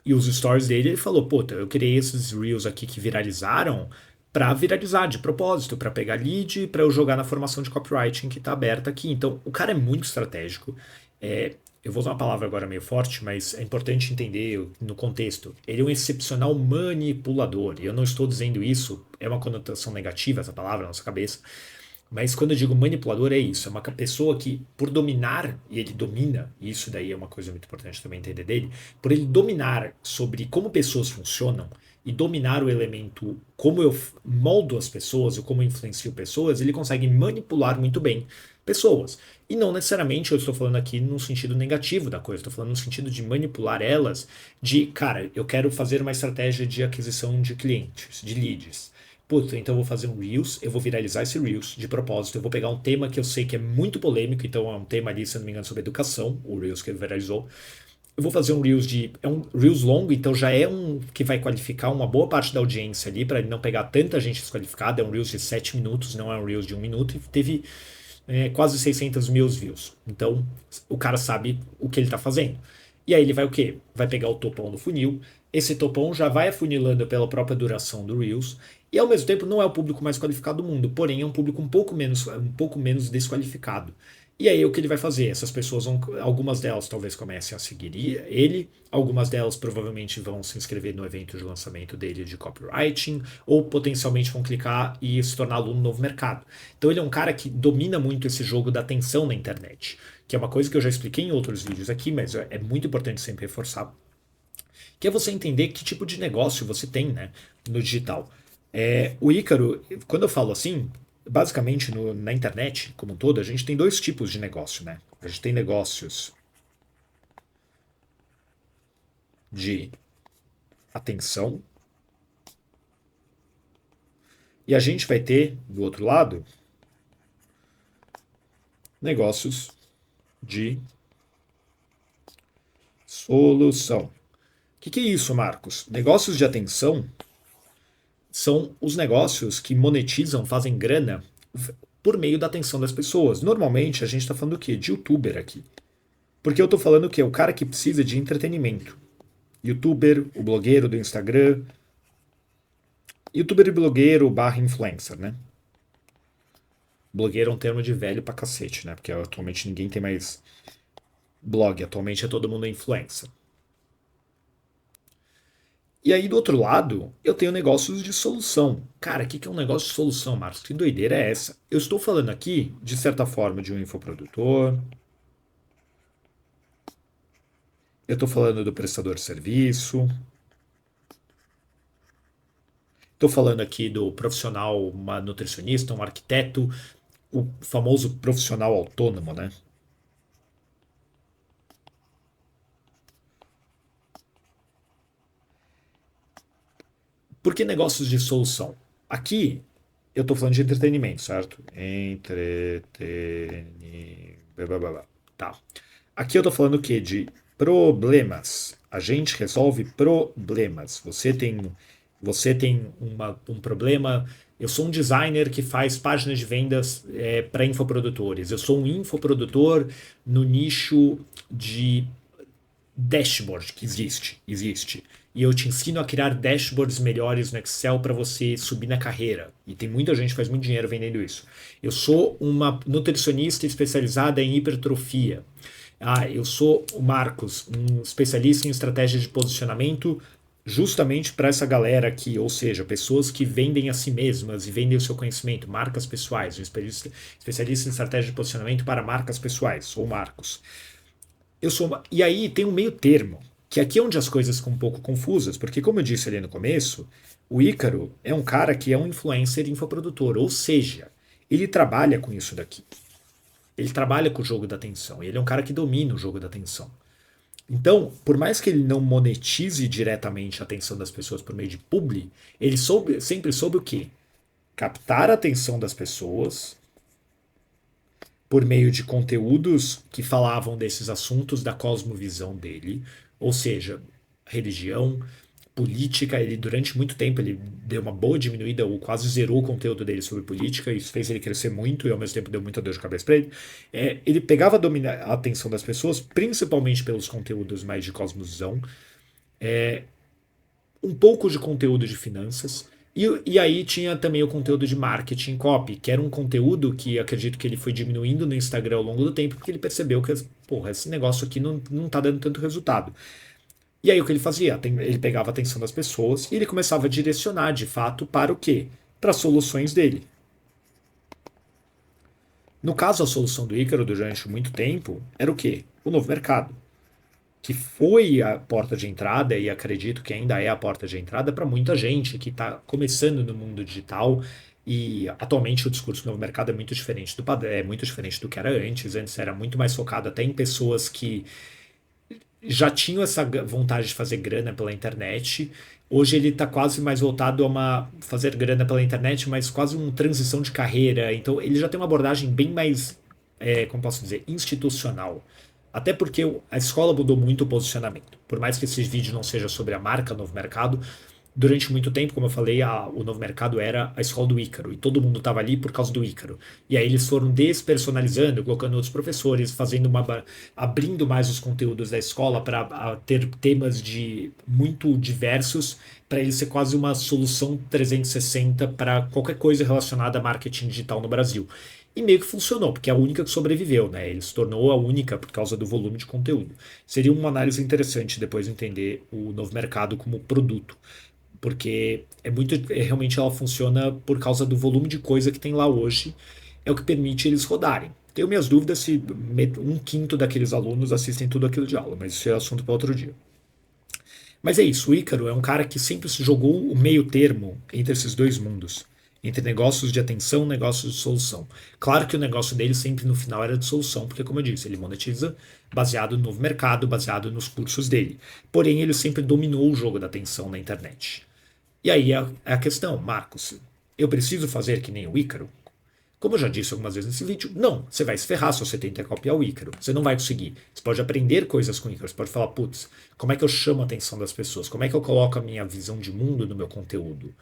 Speaker 1: e os stories dele, ele falou, pô, eu criei esses Reels aqui que viralizaram para viralizar de propósito, para pegar lead, para eu jogar na formação de copywriting que está aberta aqui. Então, o cara é muito estratégico. Eu vou usar uma palavra agora meio forte, mas é importante entender no contexto. Ele é um excepcional manipulador. E eu não estou dizendo isso, é uma conotação negativa essa palavra na nossa cabeça. Mas quando eu digo manipulador é isso, é uma pessoa que por dominar, e ele domina, e isso daí é uma coisa muito importante também entender dele, por ele dominar sobre como pessoas funcionam e dominar o elemento como eu moldo as pessoas ou como eu influencio pessoas, ele consegue manipular muito bem pessoas. E não necessariamente eu estou falando aqui no sentido negativo da coisa, estou falando no sentido de manipular elas, de, cara, eu quero fazer uma estratégia de aquisição de clientes, de leads. Puta, então eu vou fazer um Reels, eu vou viralizar esse Reels de propósito, eu vou pegar um tema que eu sei que é muito polêmico, então é um tema ali, se eu não me engano, sobre educação, o Reels que ele viralizou. Eu vou fazer um Reels é um Reels longo, então já é um que vai qualificar uma boa parte da audiência ali, para ele não pegar tanta gente desqualificada, é um Reels de 7 minutos, não é um Reels de 1 minuto, e teve quase 600 mil views. Então, o cara sabe o que ele está fazendo. E aí ele vai o quê? Vai pegar o topão do funil, esse topão já vai afunilando pela própria duração do Reels, e ao mesmo tempo não é o público mais qualificado do mundo, porém é um público um pouco menos desqualificado. E aí o que ele vai fazer? Essas pessoas vão, algumas delas talvez comecem a seguir ele, algumas delas provavelmente vão se inscrever no evento de lançamento dele de copywriting, ou potencialmente vão clicar e se tornar aluno no novo mercado. Então ele é um cara que domina muito esse jogo da atenção na internet, que é uma coisa que eu já expliquei em outros vídeos aqui, mas é muito importante sempre reforçar, que é você entender que tipo de negócio você tem, né, no digital. O Ícaro, quando eu falo assim, basicamente na internet como um todo, a gente tem 2 tipos de negócio, né? A gente tem negócios de atenção e a gente vai ter, do outro lado, negócios de solução. O que é isso, Marcos? Negócios de atenção são os negócios que monetizam, fazem grana por meio da atenção das pessoas. Normalmente a gente está falando do quê? De youtuber aqui. Porque eu estou falando que é o cara que precisa de entretenimento. Youtuber, o blogueiro do Instagram. Youtuber e blogueiro barra influencer, né? Blogueiro é um termo de velho pra cacete, né? Porque atualmente ninguém tem mais blog. Atualmente é todo mundo influencer. E aí, do outro lado, eu tenho negócios de solução. Cara, o que é um negócio de solução, Marcos? Que doideira é essa? Eu estou falando aqui, de certa forma, de um infoprodutor. Eu estou falando do prestador de serviço. Estou falando aqui do profissional, uma nutricionista, um arquiteto, o famoso profissional autônomo, né? Por que negócios de solução? Aqui eu estou falando de entretenimento, certo? Entretenimento. Tá. Aqui eu estou falando o quê? De problemas. A gente resolve problemas. Você tem um problema. Eu sou um designer que faz páginas de vendas para infoprodutores. Eu sou um infoprodutor no nicho de dashboard que existe. E eu te ensino a criar dashboards melhores no Excel para você subir na carreira. E tem muita gente que faz muito dinheiro vendendo isso. Eu sou uma nutricionista especializada em hipertrofia. Eu sou o Marcos, um especialista em estratégia de posicionamento justamente para essa galera aqui, ou seja, pessoas que vendem a si mesmas e vendem o seu conhecimento, marcas pessoais, um especialista em estratégia de posicionamento para marcas pessoais, sou o Marcos. E aí tem um meio termo, que aqui é onde as coisas ficam um pouco confusas, porque como eu disse ali no começo, o Ícaro é um cara que é um influencer infoprodutor, ou seja, ele trabalha com isso daqui. Ele trabalha com o jogo da atenção, ele é um cara que domina o jogo da atenção. Então, por mais que ele não monetize diretamente a atenção das pessoas por meio de publi, ele sempre soube o quê? Captar a atenção das pessoas por meio de conteúdos que falavam desses assuntos da cosmovisão dele, ou seja, religião, política. Ele durante muito tempo ele deu uma boa diminuída ou quase zerou o conteúdo dele sobre política. Isso fez ele crescer muito e ao mesmo tempo deu muita dor de cabeça para ele. Ele pegava a atenção das pessoas principalmente pelos conteúdos mais de cosmovisão, um pouco de conteúdo de finanças. E aí tinha também o conteúdo de marketing copy, que era um conteúdo que acredito que ele foi diminuindo no Instagram ao longo do tempo, porque ele percebeu que, porra, esse negócio aqui não tá dando tanto resultado. E aí o que ele fazia? Ele pegava a atenção das pessoas e ele começava a direcionar, de fato, para o quê? Para as soluções dele. No caso, a solução do Ícaro durante muito tempo era o quê? O novo mercado, que foi a porta de entrada e acredito que ainda é a porta de entrada para muita gente que está começando no mundo digital. E atualmente o discurso do novo mercado é muito diferente do que era antes. Antes era muito mais focado até em pessoas que já tinham essa vontade de fazer grana pela internet. Hoje ele está quase mais voltado a fazer grana pela internet, mas quase uma transição de carreira. Então ele já tem uma abordagem bem mais, como posso dizer, institucional. Até porque a escola mudou muito o posicionamento. Por mais que esse vídeo não seja sobre a marca Novo Mercado, durante muito tempo, como eu falei, o Novo Mercado era a escola do Ícaro. E todo mundo estava ali por causa do Ícaro. E aí eles foram despersonalizando, colocando outros professores, abrindo mais os conteúdos da escola para ter temas muito diversos, para ele ser quase uma solução 360 para qualquer coisa relacionada a marketing digital no Brasil. E meio que funcionou, porque é a única que sobreviveu, né? Ele se tornou a única por causa do volume de conteúdo. Seria uma análise interessante depois entender o Novo Mercado como produto, porque realmente ela funciona por causa do volume de coisa que tem lá hoje, é o que permite eles rodarem. Tenho minhas dúvidas se um quinto daqueles alunos assistem tudo aquilo de aula, mas isso é assunto para outro dia. Mas é isso, o Ícaro é um cara que sempre se jogou o meio termo entre esses dois mundos, entre negócios de atenção e negócios de solução. Claro que o negócio dele sempre no final era de solução, porque como eu disse, ele monetiza baseado no novo mercado, baseado nos cursos dele. Porém, ele sempre dominou o jogo da atenção na internet. E aí é a questão, Marcos, eu preciso fazer que nem o Ícaro? Como eu já disse algumas vezes nesse vídeo, não, você vai se ferrar se você tenta copiar o Ícaro. Você não vai conseguir. Você pode aprender coisas com o Ícaro, você pode falar, putz, como é que eu chamo a atenção das pessoas? Como é que eu coloco a minha visão de mundo no meu conteúdo?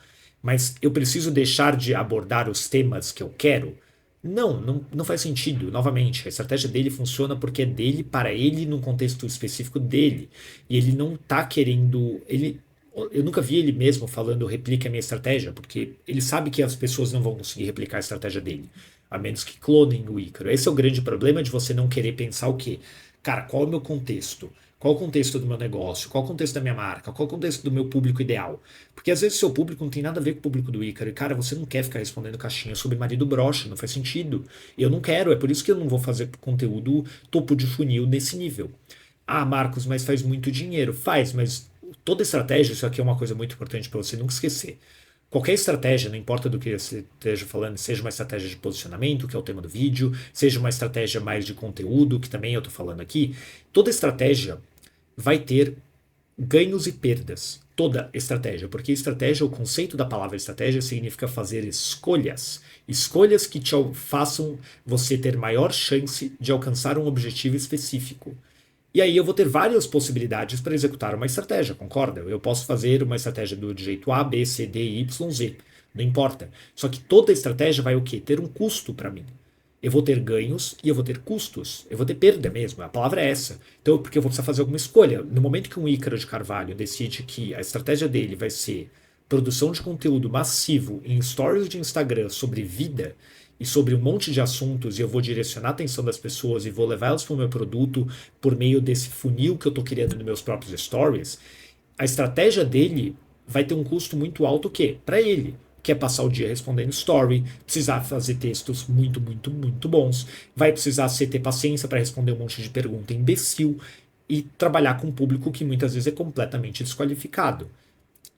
Speaker 1: Mas eu preciso deixar de abordar os temas que eu quero? Não faz sentido. Novamente, a estratégia dele funciona porque é dele, para ele, num contexto específico dele. E ele não está querendo. Eu nunca vi ele mesmo falando replique a minha estratégia, porque ele sabe que as pessoas não vão conseguir replicar a estratégia dele, a menos que clonem o Ícaro. Esse é o grande problema de você não querer pensar o quê? Cara, qual é o meu contexto? Qual o contexto do meu negócio? Qual o contexto da minha marca? Qual o contexto do meu público ideal? Porque às vezes o seu público não tem nada a ver com o público do Ícaro. E, cara, você não quer ficar respondendo caixinha sobre marido broxa, não faz sentido. Eu não quero, é por isso que eu não vou fazer conteúdo topo de funil nesse nível. Ah, Marcos, mas faz muito dinheiro. Faz, mas toda estratégia, isso aqui é uma coisa muito importante para você nunca esquecer. Qualquer estratégia, não importa do que você esteja falando, seja uma estratégia de posicionamento, que é o tema do vídeo, seja uma estratégia mais de conteúdo, que também eu estou falando aqui, toda estratégia vai ter ganhos e perdas. toda estratégia, porque estratégia, o conceito da palavra estratégia significa fazer escolhas. Escolhas que te façam você ter maior chance de alcançar um objetivo específico. E aí eu vou ter várias possibilidades para executar uma estratégia, concorda? Eu posso fazer uma estratégia do jeito A, B, C, D, Y, Z. Não importa. Só que toda estratégia vai o quê? Ter um custo para mim. Eu vou ter ganhos e eu vou ter custos. Eu vou ter perda mesmo. A palavra é essa. Então, porque eu vou precisar fazer alguma escolha. No momento que um Ícaro de Carvalho decide que a estratégia dele vai ser produção de conteúdo massivo em stories de Instagram sobre vida e sobre um monte de assuntos, e eu vou direcionar a atenção das pessoas e vou levar elas para o meu produto por meio desse funil que eu estou criando nos meus próprios stories, a estratégia dele vai ter um custo muito alto o quê? Para ele, que é passar o dia respondendo story, precisar fazer textos muito, muito, muito bons, vai precisar ter paciência para responder um monte de pergunta imbecil e trabalhar com um público que muitas vezes é completamente desqualificado.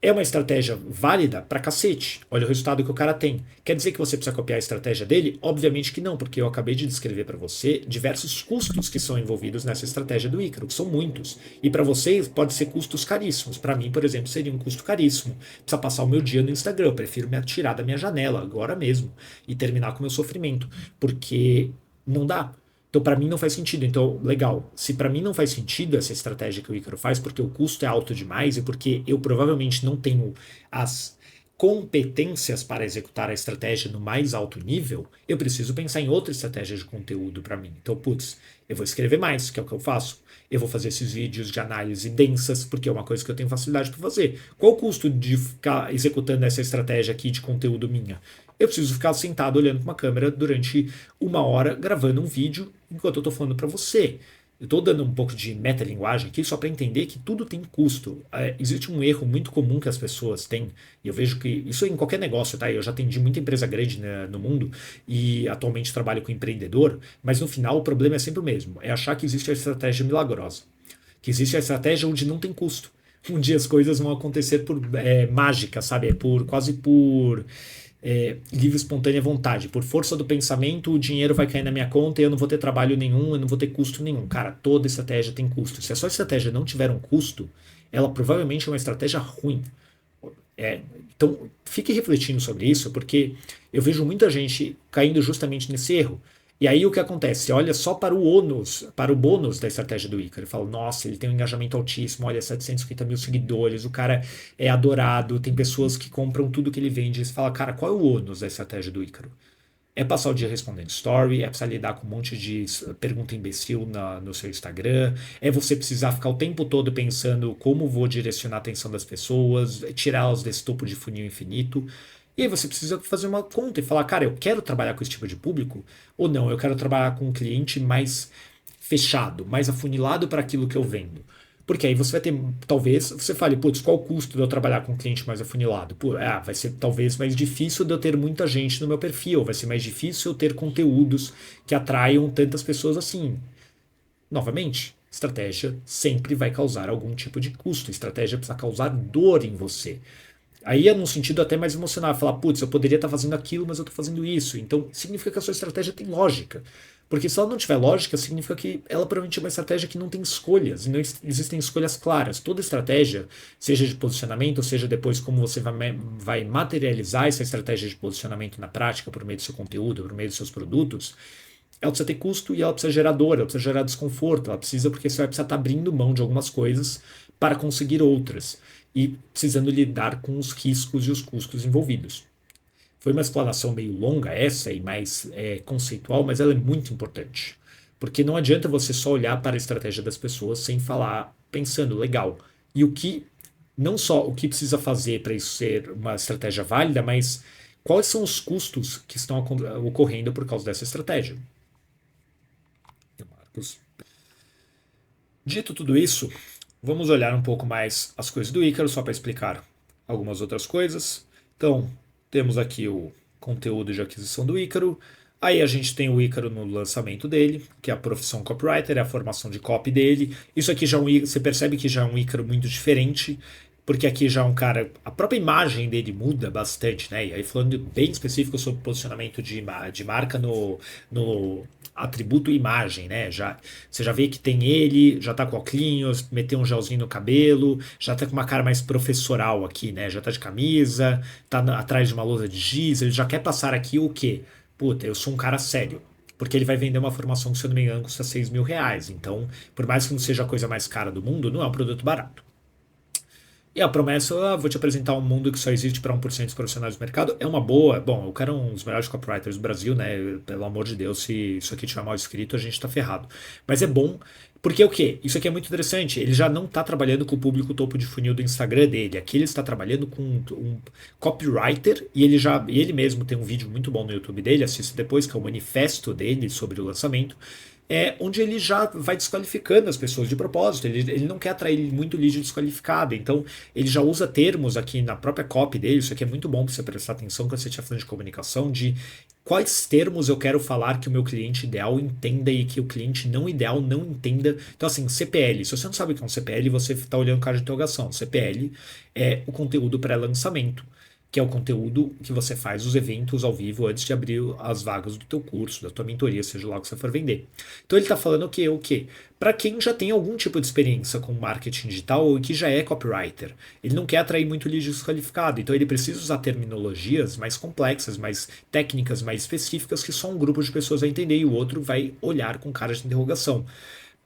Speaker 1: É uma estratégia válida pra cacete. Olha o resultado que o cara tem. Quer dizer que você precisa copiar a estratégia dele? Obviamente que não, porque eu acabei de descrever para você diversos custos que são envolvidos nessa estratégia do Ícaro, que são muitos. E para vocês pode ser custos caríssimos. Para mim, por exemplo, seria um custo caríssimo. Precisa passar o meu dia no Instagram. Eu prefiro me atirar da minha janela agora mesmo e terminar com o meu sofrimento, porque não dá. Então, para mim, não faz sentido. Então, legal. Se para mim não faz sentido essa estratégia que o Ícaro faz, porque o custo é alto demais e porque eu provavelmente não tenho as competências para executar a estratégia no mais alto nível, eu preciso pensar em outra estratégia de conteúdo para mim. Então, putz, eu vou escrever mais, que é o que eu faço. Eu vou fazer esses vídeos de análise densas, porque é uma coisa que eu tenho facilidade para fazer. Qual o custo de ficar executando essa estratégia aqui de conteúdo minha? Eu preciso ficar sentado olhando para uma câmera durante 1 hora gravando um vídeo enquanto eu estou falando para você. Eu estou dando um pouco de metalinguagem aqui só para entender que tudo tem custo. Existe um erro muito comum que as pessoas têm, e eu vejo que isso é em qualquer negócio, tá? Eu já atendi muita empresa grande, né, no mundo e atualmente trabalho com empreendedor, mas no final o problema é sempre o mesmo, é achar que existe a estratégia milagrosa, que existe a estratégia onde não tem custo. Um dia as coisas vão acontecer por mágica, sabe? Quase por livre espontânea vontade. Por força do pensamento, o dinheiro vai cair na minha conta e eu não vou ter trabalho nenhum, eu não vou ter custo nenhum. Cara, toda estratégia tem custo. Se a sua estratégia não tiver um custo, ela provavelmente é uma estratégia ruim. Então, fique refletindo sobre isso, porque eu vejo muita gente caindo justamente nesse erro. E aí o que acontece? Você olha só para o ônus, para o bônus da estratégia do Ícaro. Fala, nossa, ele tem um engajamento altíssimo, olha, 750 mil seguidores, o cara é adorado, tem pessoas que compram tudo que ele vende. E você fala, cara, qual é o ônus da estratégia do Ícaro? É passar o dia respondendo story, é precisar lidar com um monte de pergunta imbecil no seu Instagram, é você precisar ficar o tempo todo pensando como vou direcionar a atenção das pessoas, tirá-las desse topo de funil infinito. E aí você precisa fazer uma conta e falar, cara, eu quero trabalhar com esse tipo de público ou não? Eu quero trabalhar com um cliente mais fechado, mais afunilado para aquilo que eu vendo. Porque aí você vai ter, talvez, você fale, putz, qual o custo de eu trabalhar com um cliente mais afunilado? Vai ser talvez mais difícil de eu ter muita gente no meu perfil, vai ser mais difícil eu ter conteúdos que atraiam tantas pessoas assim. Novamente, estratégia sempre vai causar algum tipo de custo, estratégia precisa causar dor em você. Aí é num sentido até mais emocional, falar, putz, eu poderia estar fazendo aquilo, mas eu estou fazendo isso. Então, significa que a sua estratégia tem lógica. Porque se ela não tiver lógica, significa que ela provavelmente é uma estratégia que não tem escolhas, e não existem escolhas claras. Toda estratégia, seja de posicionamento, seja depois como você vai materializar essa estratégia de posicionamento na prática, por meio do seu conteúdo, por meio dos seus produtos, ela precisa ter custo e ela precisa gerar dor, ela precisa gerar desconforto, ela precisa, porque você vai precisar estar abrindo mão de algumas coisas para conseguir outras e precisando lidar com os riscos e os custos envolvidos. Foi uma explanação meio longa essa e mais conceitual, mas ela é muito importante. Porque não adianta você só olhar para a estratégia das pessoas sem falar, pensando, legal, e não só o que precisa fazer para isso ser uma estratégia válida, mas quais são os custos que estão ocorrendo por causa dessa estratégia. Marcos. Dito tudo isso, vamos olhar um pouco mais as coisas do Ícaro, só para explicar algumas outras coisas. Então, temos aqui o conteúdo de aquisição do Ícaro. Aí a gente tem o Ícaro no lançamento dele, que é a profissão copywriter, é a formação de copy dele. Isso aqui já você percebe que já é um Ícaro muito diferente. porque aqui já é um cara, a própria imagem dele muda bastante, né? E aí falando bem específico sobre posicionamento de marca no atributo imagem, né? Você já vê que tem ele, já tá com óculos, meteu um gelzinho no cabelo, já tá com uma cara mais professoral aqui, né? Já tá de camisa, atrás de uma lousa de giz, ele já quer passar aqui o quê? Puta, eu sou um cara sério. Porque ele vai vender uma formação que, se eu não me engano, custa R$ 6.000. Então, por mais que não seja a coisa mais cara do mundo, não é um produto barato. E a promessa, vou te apresentar um mundo que só existe para 1% dos profissionais do mercado, é uma boa. Bom, eu quero um dos melhores copywriters do Brasil, né? Pelo amor de Deus, se isso aqui tiver mal escrito, a gente tá ferrado. Mas é bom, porque o quê? Isso aqui é muito interessante. Ele já não tá trabalhando com o público topo de funil do Instagram dele. Aqui ele está trabalhando com um copywriter e ele mesmo tem um vídeo muito bom no YouTube dele, assista depois, que é o manifesto dele sobre o lançamento, onde ele já vai desqualificando as pessoas de propósito. Ele não quer atrair muito lead desqualificado. Então, ele já usa termos aqui na própria copy dele. Isso aqui é muito bom para você prestar atenção quando você estiver falando de comunicação, de quais termos eu quero falar que o meu cliente ideal entenda e que o cliente não ideal não entenda. Então, assim, CPL. Se você não sabe o que é um CPL, você está olhando cara de interrogação. CPL é o conteúdo pré-lançamento, que é o conteúdo que você faz os eventos ao vivo antes de abrir as vagas do teu curso, da tua mentoria, seja lá o que você for vender. Então ele está falando o quê? Para quem já tem algum tipo de experiência com marketing digital ou que já é copywriter, ele não quer atrair muito lead desqualificado, então ele precisa usar terminologias mais complexas, mais técnicas, mais específicas que só um grupo de pessoas vai entender e o outro vai olhar com cara de interrogação.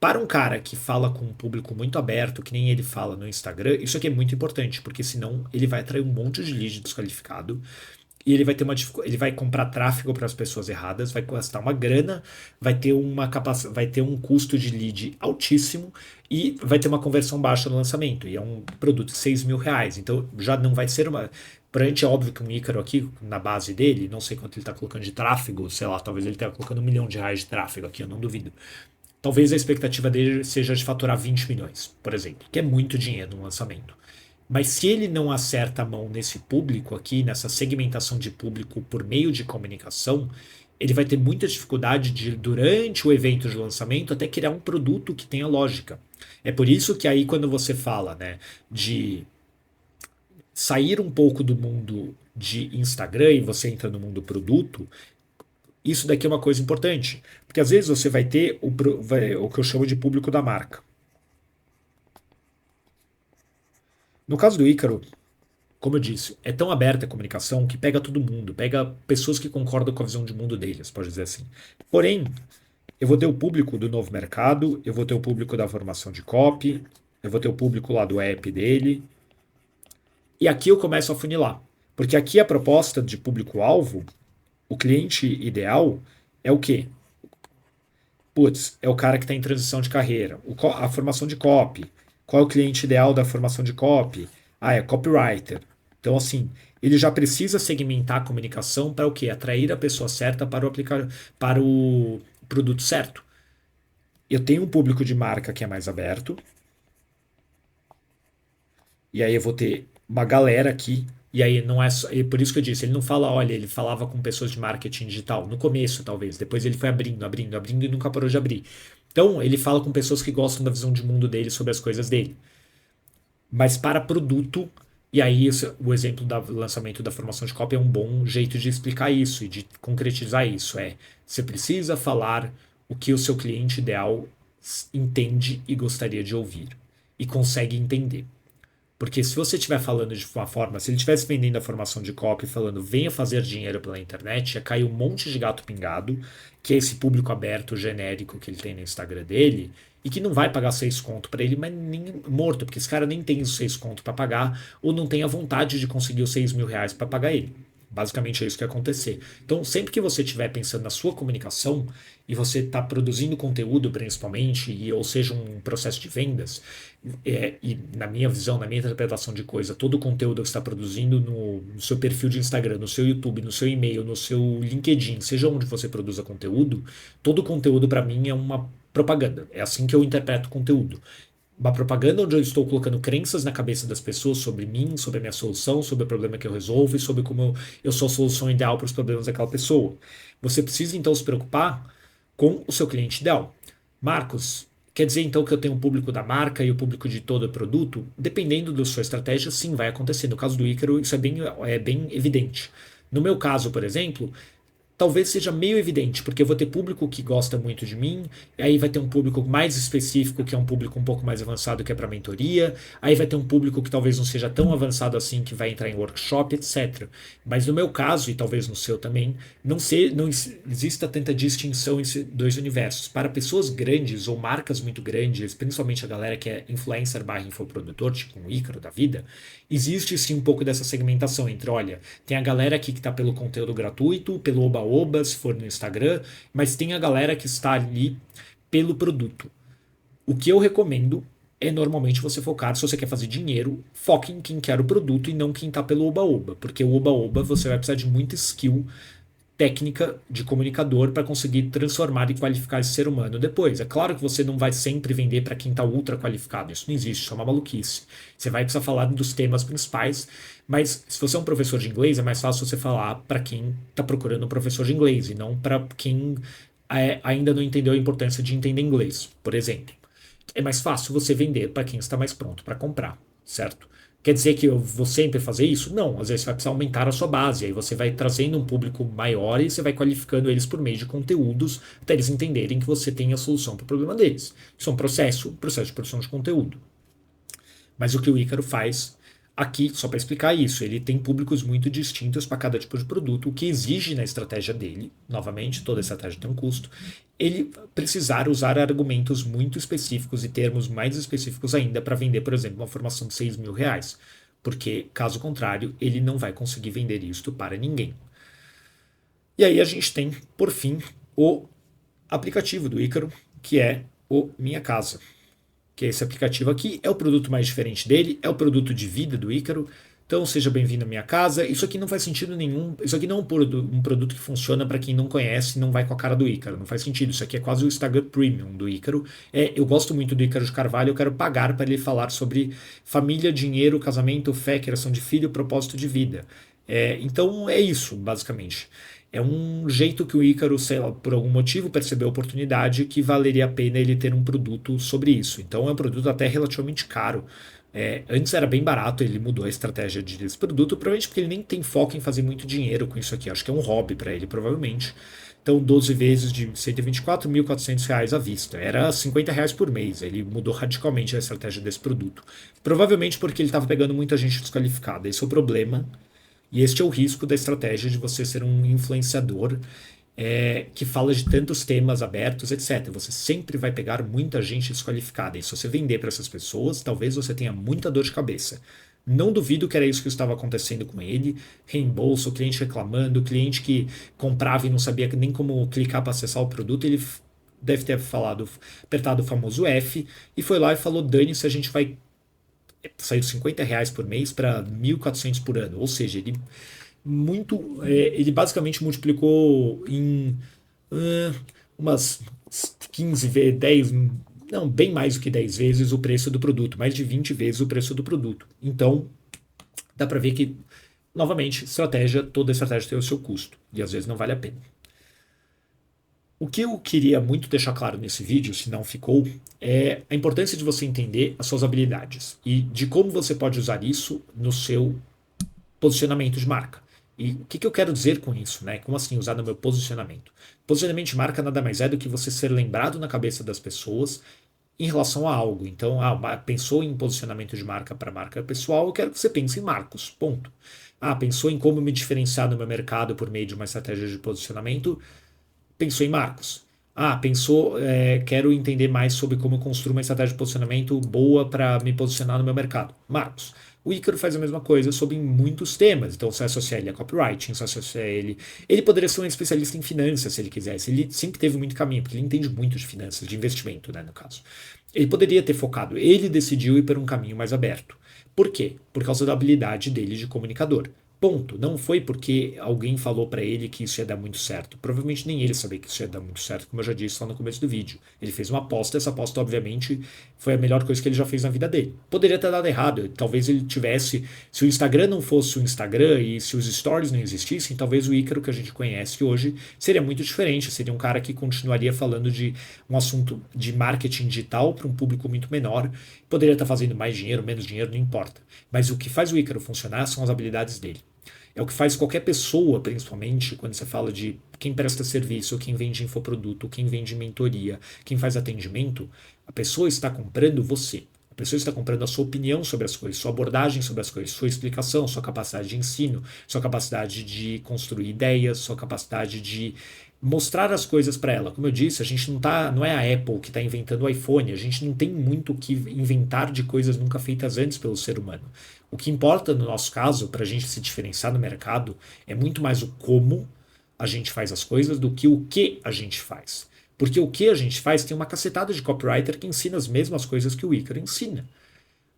Speaker 1: Para um cara que fala com um público muito aberto, que nem ele fala no Instagram, isso aqui é muito importante, porque senão ele vai atrair um monte de lead desqualificado e ele vai ter ele vai comprar tráfego para as pessoas erradas, vai gastar uma grana, vai ter um custo de lead altíssimo e vai ter uma conversão baixa no lançamento. E é um produto de R$ 6.000. Então já não vai ser uma. Pra gente é óbvio que um Ícaro aqui, na base dele, não sei quanto ele está colocando de tráfego, sei lá, talvez ele esteja colocando R$ 1 milhão de tráfego aqui, eu não duvido. Talvez a expectativa dele seja de faturar 20 milhões, por exemplo, que é muito dinheiro no lançamento. Mas se ele não acerta a mão nesse público aqui, nessa segmentação de público por meio de comunicação, ele vai ter muita dificuldade de, durante o evento de lançamento, até criar um produto que tenha lógica. É por isso que aí quando você fala, né, de sair um pouco do mundo de Instagram e você entra no mundo produto, isso daqui é uma coisa importante, porque às vezes você vai ter o que eu chamo de público da marca. No caso do Ícaro, como eu disse, é tão aberta a comunicação que pega todo mundo, pega pessoas que concordam com a visão de mundo deles, pode dizer assim. Porém, eu vou ter o público do novo mercado, eu vou ter o público da formação de copy, eu vou ter o público lá do app dele, e aqui eu começo a funilar, porque aqui a proposta de público-alvo, o cliente ideal, é o quê? Putz, é o cara que está em transição de carreira. A formação de copy. Qual é o cliente ideal da formação de copy? Ah, é copywriter. Então, assim, ele já precisa segmentar a comunicação para o quê? Atrair a pessoa certa para o produto certo. Eu tenho um público de marca que é mais aberto. E aí eu vou ter uma galera aqui. E aí não é só, e por isso que eu disse, ele não fala, olha, ele falava com pessoas de marketing digital, no começo talvez, depois ele foi abrindo e nunca parou de abrir. Então ele fala com pessoas que gostam da visão de mundo dele sobre as coisas dele. Mas para produto, e aí o exemplo do lançamento da formação de copy é um bom jeito de explicar isso e de concretizar isso. Você precisa falar o que o seu cliente ideal entende e gostaria de ouvir e consegue entender. Porque se você estiver falando de uma forma, se ele estivesse vendendo a formação de copy falando venha fazer dinheiro pela internet, ia cair um monte de gato pingado, que é esse público aberto genérico que ele tem no Instagram dele, e que não vai pagar 6 conto para ele, mas nem morto, porque esse cara nem tem os 6 conto para pagar, ou não tem a vontade de conseguir os R$ 6.000 para pagar ele. Basicamente é isso que vai acontecer. Então, sempre que você estiver pensando na sua comunicação e você está produzindo conteúdo principalmente, ou seja, um processo de vendas, e na minha visão, na minha interpretação de coisa, todo o conteúdo que você está produzindo no seu perfil de Instagram, no seu YouTube, no seu e-mail, no seu LinkedIn, seja onde você produza conteúdo, todo conteúdo para mim é uma propaganda. É assim que eu interpreto conteúdo. Uma propaganda onde eu estou colocando crenças na cabeça das pessoas sobre mim, sobre a minha solução, sobre o problema que eu resolvo e sobre como eu sou a solução ideal para os problemas daquela pessoa. Você precisa então se preocupar com o seu cliente ideal. Marcos, Quer dizer então que eu tenho um público da marca e o público de todo o produto? Dependendo da sua estratégia, sim, vai acontecer. No caso do Ícaro, isso é bem evidente. No meu caso, por exemplo, talvez seja meio evidente, porque eu vou ter público que gosta muito de mim, aí vai ter um público mais específico, que é um público um pouco mais avançado, que é para mentoria, aí vai ter um público que talvez não seja tão avançado assim, que vai entrar em workshop, etc. Mas no meu caso, e talvez no seu também, não exista tanta distinção entre dois universos. Para pessoas grandes ou marcas muito grandes, principalmente a galera que é influencer barra infoprodutor, tipo um Ícaro da vida, existe sim um pouco dessa segmentação entre, olha, tem a galera aqui que está pelo conteúdo gratuito, pelo oba-oba, se for no Instagram, mas tem a galera que está ali pelo produto. O que eu recomendo é normalmente você focar, se você quer fazer dinheiro, foque em quem quer o produto e não quem está pelo oba-oba, porque o oba-oba você vai precisar de muita skill técnica de comunicador para conseguir transformar e qualificar esse ser humano depois. É claro que você não vai sempre vender para quem está ultra qualificado, isso não existe, isso é uma maluquice. Você vai precisar falar dos temas principais, mas se você é um professor de inglês, é mais fácil você falar para quem está procurando um professor de inglês e não para quem ainda não entendeu a importância de entender inglês, por exemplo. É mais fácil você vender para quem está mais pronto para comprar, certo? Quer dizer que eu vou sempre fazer isso? Não, às vezes você vai precisar aumentar a sua base, aí você vai trazendo um público maior e você vai qualificando eles por meio de conteúdos até eles entenderem que você tem a solução para o problema deles. Isso é um processo de produção de conteúdo. Mas o que o Ícaro faz aqui, só para explicar isso, ele tem públicos muito distintos para cada tipo de produto, o que exige na estratégia dele, novamente, toda estratégia tem um custo, ele precisar usar argumentos muito específicos e termos mais específicos ainda para vender, por exemplo, uma formação de R$ 6.000, porque, caso contrário, ele não vai conseguir vender isto para ninguém. E aí a gente tem, por fim, o aplicativo do Ícaro, que é o Minha Casa, que é esse aplicativo aqui, é o produto mais diferente dele, é o produto de vida do Ícaro. Então seja bem-vindo à minha casa. Isso aqui não faz sentido nenhum, isso aqui não é um produto que funciona para quem não conhece e não vai com a cara do Ícaro, não faz sentido. Isso aqui é quase o Instagram Premium do Ícaro. Eu gosto muito do Ícaro de Carvalho, eu quero pagar para ele falar sobre família, dinheiro, casamento, fé, criação de filho, propósito de vida. Então é isso, basicamente. É um jeito que o Ícaro, sei lá, por algum motivo percebeu a oportunidade que valeria a pena ele ter um produto sobre isso. Então é um produto até relativamente caro. Antes era bem barato, ele mudou a estratégia desse produto, provavelmente porque ele nem tem foco em fazer muito dinheiro com isso aqui. Acho que é um hobby para ele, provavelmente. Então 12 vezes de R$ 124.400 à vista. Era R$ 50 por mês. Ele mudou radicalmente a estratégia desse produto. Provavelmente porque ele estava pegando muita gente desqualificada. Esse é o problema. E este é o risco da estratégia de você ser um influenciador que fala de tantos temas abertos, etc. Você sempre vai pegar muita gente desqualificada. E se você vender para essas pessoas, talvez você tenha muita dor de cabeça. Não duvido que era isso que estava acontecendo com ele. Reembolso, cliente reclamando, cliente que comprava e não sabia nem como clicar para acessar o produto. Ele deve ter apertado o famoso F e foi lá e falou: dane-se, a gente vai saiu de R$ 50 por mês para 1.400 por ano. Ou seja, ele basicamente multiplicou em umas 15 vezes, 10, não, bem mais do que 10 vezes o preço do produto, mais de 20 vezes o preço do produto. Então, dá para ver que, novamente, toda estratégia tem o seu custo, e às vezes não vale a pena. O que eu queria muito deixar claro nesse vídeo, se não ficou, é a importância de você entender as suas habilidades e de como você pode usar isso no seu posicionamento de marca. E o que eu quero dizer com isso, né? Como assim usar no meu posicionamento? Posicionamento de marca nada mais é do que você ser lembrado na cabeça das pessoas em relação a algo. Então, pensou em posicionamento de marca para marca pessoal, eu quero que você pense em Marcos, ponto. Pensou em como me diferenciar no meu mercado por meio de uma estratégia de posicionamento, pensou em Marcos. Quero entender mais sobre como construir uma estratégia de posicionamento boa para me posicionar no meu mercado. Marcos. O Ícaro faz a mesma coisa sobre muitos temas. Então, se associar ele a copywriting, se associar ele. Ele poderia ser um especialista em finanças, se ele quisesse. Ele sempre teve muito caminho, porque ele entende muito de finanças, de investimento, né, no caso. Ele poderia ter focado. Ele decidiu ir por um caminho mais aberto. Por quê? Por causa da habilidade dele de comunicador. Ponto. Não foi porque alguém falou para ele que isso ia dar muito certo. Provavelmente nem ele sabia que isso ia dar muito certo, como eu já disse lá no começo do vídeo. Ele fez uma aposta, essa aposta obviamente foi a melhor coisa que ele já fez na vida dele. Poderia ter dado errado, talvez ele tivesse, se o Instagram não fosse o Instagram e se os stories não existissem, talvez o Ícaro que a gente conhece hoje seria muito diferente, seria um cara que continuaria falando de um assunto de marketing digital para um público muito menor, poderia estar fazendo mais dinheiro, menos dinheiro, não importa. Mas o que faz o Ícaro funcionar são as habilidades dele. É o que faz qualquer pessoa, principalmente quando você fala de quem presta serviço, quem vende infoproduto, quem vende mentoria, quem faz atendimento, a pessoa está comprando você. A pessoa está comprando a sua opinião sobre as coisas, sua abordagem sobre as coisas, sua explicação, sua capacidade de ensino, sua capacidade de construir ideias, sua capacidade de mostrar as coisas para ela. Como eu disse, a gente não é a Apple que está inventando o iPhone, a gente não tem muito o que inventar de coisas nunca feitas antes pelo ser humano. O que importa no nosso caso, para a gente se diferenciar no mercado, é muito mais o como a gente faz as coisas do que o que a gente faz. Porque o que a gente faz tem uma cacetada de copywriter que ensina as mesmas coisas que o Ícaro ensina.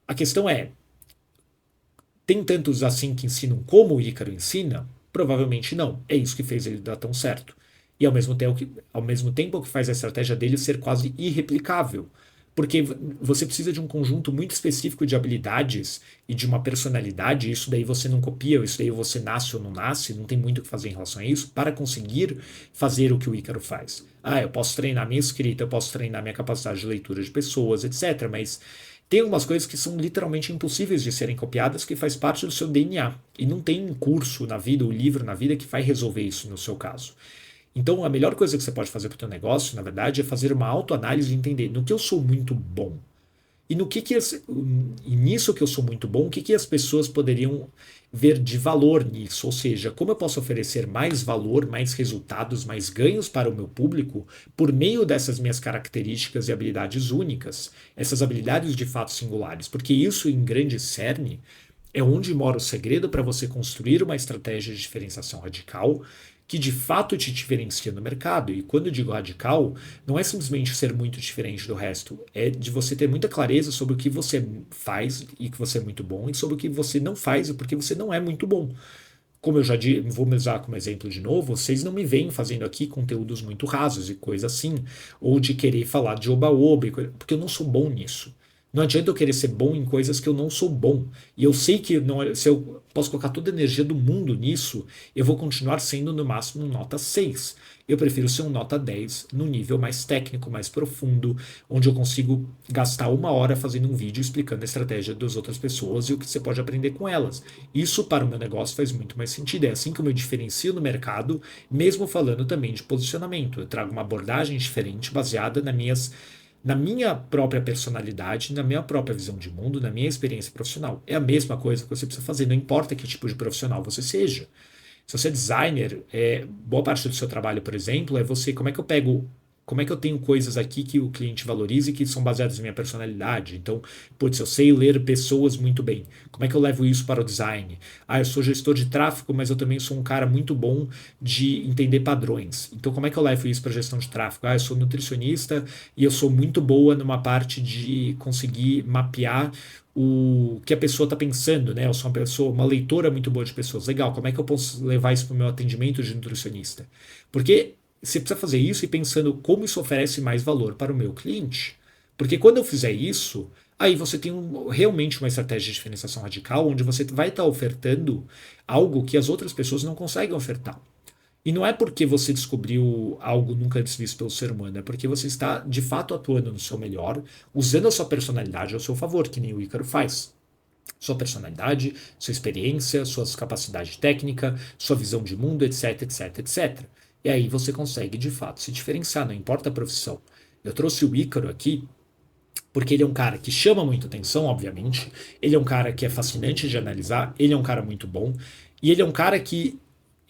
Speaker 1: A questão é, tem tantos assim que ensinam como o Ícaro ensina? Provavelmente não. É isso que fez ele dar tão certo. E ao mesmo tempo o que faz a estratégia dele ser quase irreplicável. Porque você precisa de um conjunto muito específico de habilidades e de uma personalidade, isso daí você não copia, isso daí você nasce ou não nasce, não tem muito o que fazer em relação a isso, para conseguir fazer o que o Ícaro faz. Ah, eu posso treinar minha escrita, eu posso treinar minha capacidade de leitura de pessoas, etc. Mas tem algumas coisas que são literalmente impossíveis de serem copiadas, que faz parte do seu DNA. E não tem curso na vida, ou livro na vida que vai resolver isso no seu caso. Então, a melhor coisa que você pode fazer para o teu negócio, na verdade, é fazer uma autoanálise e entender no que eu sou muito bom. E e nisso que eu sou muito bom, o que as pessoas poderiam ver de valor nisso? Ou seja, como eu posso oferecer mais valor, mais resultados, mais ganhos para o meu público por meio dessas minhas características e habilidades únicas, essas habilidades de fato singulares? Porque isso, em grande cerne, é onde mora o segredo para você construir uma estratégia de diferenciação radical que de fato te diferencia no mercado. E quando eu digo radical, não é simplesmente ser muito diferente do resto, é de você ter muita clareza sobre o que você faz e que você é muito bom, e sobre o que você não faz e porque você não é muito bom. Como eu já disse, vou me usar como exemplo de novo, vocês não me veem fazendo aqui conteúdos muito rasos e coisa assim, ou de querer falar de oba-oba, porque eu não sou bom nisso. Não adianta eu querer ser bom em coisas que eu não sou bom. E eu sei que não, se eu posso colocar toda a energia do mundo nisso, eu vou continuar sendo no máximo um nota 6. Eu prefiro ser um nota 10 no nível mais técnico, mais profundo, onde eu consigo gastar 1 hora fazendo um vídeo explicando a estratégia das outras pessoas e o que você pode aprender com elas. Isso para o meu negócio faz muito mais sentido. É assim que eu me diferencio no mercado, mesmo falando também de posicionamento. Eu trago uma abordagem diferente baseada na minha própria personalidade, na minha própria visão de mundo, na minha experiência profissional. É a mesma coisa que você precisa fazer, não importa que tipo de profissional você seja. Se você é designer, boa parte do seu trabalho, por exemplo, é você, como é que eu tenho coisas aqui que o cliente valoriza e que são baseadas na minha personalidade? Então, putz, eu sei ler pessoas muito bem. Como é que eu levo isso para o design? Ah, eu sou gestor de tráfego, mas eu também sou um cara muito bom de entender padrões. Então, como é que eu levo isso para a gestão de tráfego? Ah, eu sou nutricionista e eu sou muito boa numa parte de conseguir mapear o que a pessoa está pensando, né? Eu sou uma leitora muito boa de pessoas. Legal, como é que eu posso levar isso para o meu atendimento de nutricionista? Porque você precisa fazer isso e pensando como isso oferece mais valor para o meu cliente. Porque quando eu fizer isso, aí você tem realmente uma estratégia de diferenciação radical, onde você vai estar ofertando algo que as outras pessoas não conseguem ofertar. E não é porque você descobriu algo nunca antes visto pelo ser humano, é porque você está de fato atuando no seu melhor, usando a sua personalidade ao seu favor, que nem o Ícaro faz. Sua personalidade, sua experiência, sua capacidade técnica, sua visão de mundo, etc, etc, etc. E aí você consegue de fato se diferenciar, não importa a profissão. Eu trouxe o Ícaro aqui porque ele é um cara que chama muita atenção, obviamente. Ele é um cara que é fascinante de analisar, ele é um cara muito bom, e ele é um cara que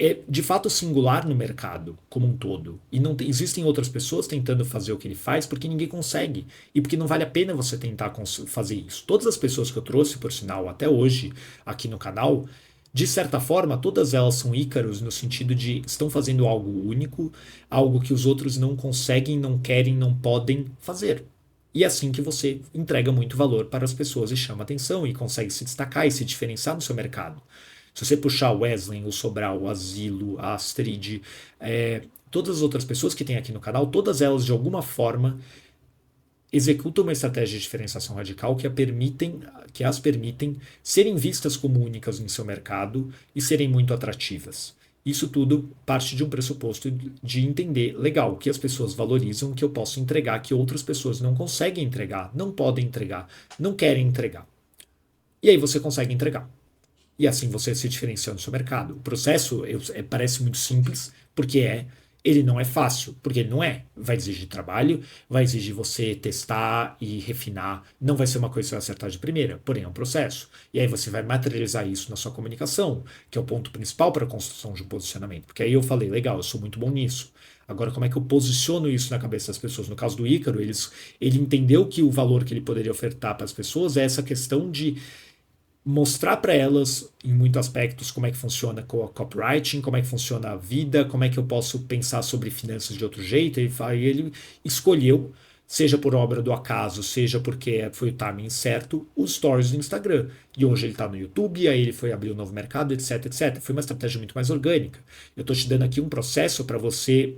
Speaker 1: é de fato singular no mercado como um todo. E não existem outras pessoas tentando fazer o que ele faz porque ninguém consegue. E porque não vale a pena você tentar fazer isso. Todas as pessoas que eu trouxe, por sinal, até hoje aqui no canal, de certa forma, todas elas são Ícaros no sentido de estão fazendo algo único, algo que os outros não conseguem, não querem, não podem fazer. E é assim que você entrega muito valor para as pessoas e chama atenção e consegue se destacar e se diferenciar no seu mercado. Se você puxar o Wesley, o Sobral, o Asilo, a Astrid, todas as outras pessoas que tem aqui no canal, todas elas de alguma forma executam uma estratégia de diferenciação radical que as permitem serem vistas como únicas em seu mercado e serem muito atrativas. Isso tudo parte de um pressuposto de entender, legal, o que as pessoas valorizam, que eu posso entregar, que outras pessoas não conseguem entregar, não podem entregar, não querem entregar. E aí você consegue entregar. E assim você se diferencia no seu mercado. O processo parece muito simples, porque ele não é fácil, porque ele não é. Vai exigir trabalho, vai exigir você testar e refinar. Não vai ser uma coisa que você vai acertar de primeira, porém é um processo. E aí você vai materializar isso na sua comunicação, que é o ponto principal para a construção de um posicionamento. Porque aí eu falei, legal, eu sou muito bom nisso. Agora, como é que eu posiciono isso na cabeça das pessoas? No caso do Ícaro, ele entendeu que o valor que ele poderia ofertar para as pessoas é essa questão de mostrar para elas, em muitos aspectos, como é que funciona com a copywriting, como é que funciona a vida, como é que eu posso pensar sobre finanças de outro jeito. Ele escolheu, seja por obra do acaso, seja porque foi o timing certo, os stories do Instagram. E hoje ele está no YouTube, aí ele foi abrir um novo mercado, etc, etc. Foi uma estratégia muito mais orgânica. Eu estou te dando aqui um processo para você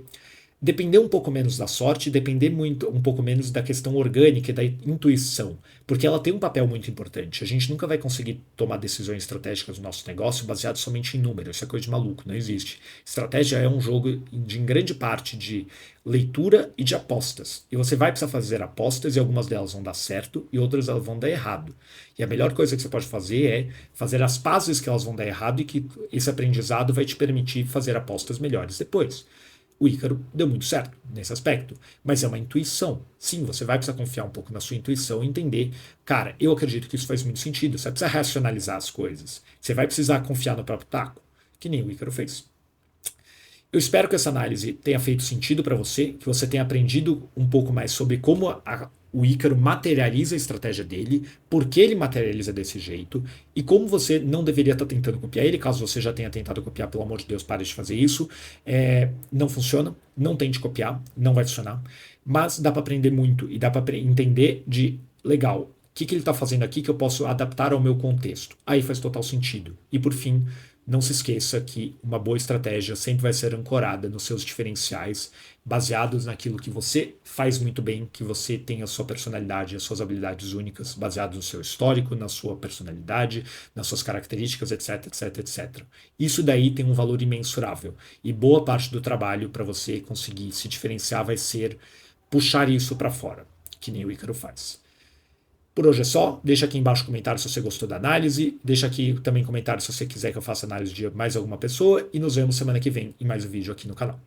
Speaker 1: depender um pouco menos da sorte, depender muito um pouco menos da questão orgânica e da intuição, porque ela tem um papel muito importante. A gente nunca vai conseguir tomar decisões estratégicas no nosso negócio baseado somente em números. Isso é coisa de maluco, não existe. Estratégia é um jogo em grande parte de leitura e de apostas. E você vai precisar fazer apostas e algumas delas vão dar certo e outras elas vão dar errado. E a melhor coisa que você pode fazer é fazer as pazes que elas vão dar errado e que esse aprendizado vai te permitir fazer apostas melhores depois. O Ícaro deu muito certo nesse aspecto, mas é uma intuição. Sim, você vai precisar confiar um pouco na sua intuição e entender, cara, eu acredito que isso faz muito sentido. Você vai precisar racionalizar as coisas. Você vai precisar confiar no próprio taco, que nem o Ícaro fez. Eu espero que essa análise tenha feito sentido para você, que você tenha aprendido um pouco mais sobre como o Ícaro materializa a estratégia dele, por que ele materializa desse jeito e como você não deveria estar tentando copiar ele. Caso você já tenha tentado copiar, pelo amor de Deus, pare de fazer isso. Não funciona, não tente copiar, não vai funcionar. Mas dá para aprender muito e dá para entender de, legal, o que ele está fazendo aqui que eu posso adaptar ao meu contexto. Aí faz total sentido. E por fim, não se esqueça que uma boa estratégia sempre vai ser ancorada nos seus diferenciais, baseados naquilo que você faz muito bem, que você tem a sua personalidade, as suas habilidades únicas, baseados no seu histórico, na sua personalidade, nas suas características, etc, etc, etc. Isso daí tem um valor imensurável. E boa parte do trabalho para você conseguir se diferenciar vai ser puxar isso para fora, que nem o Ícaro faz. Por hoje é só. Deixa aqui embaixo comentário se você gostou da análise. Deixa aqui também comentário se você quiser que eu faça análise de mais alguma pessoa. E nos vemos semana que vem em mais um vídeo aqui no canal.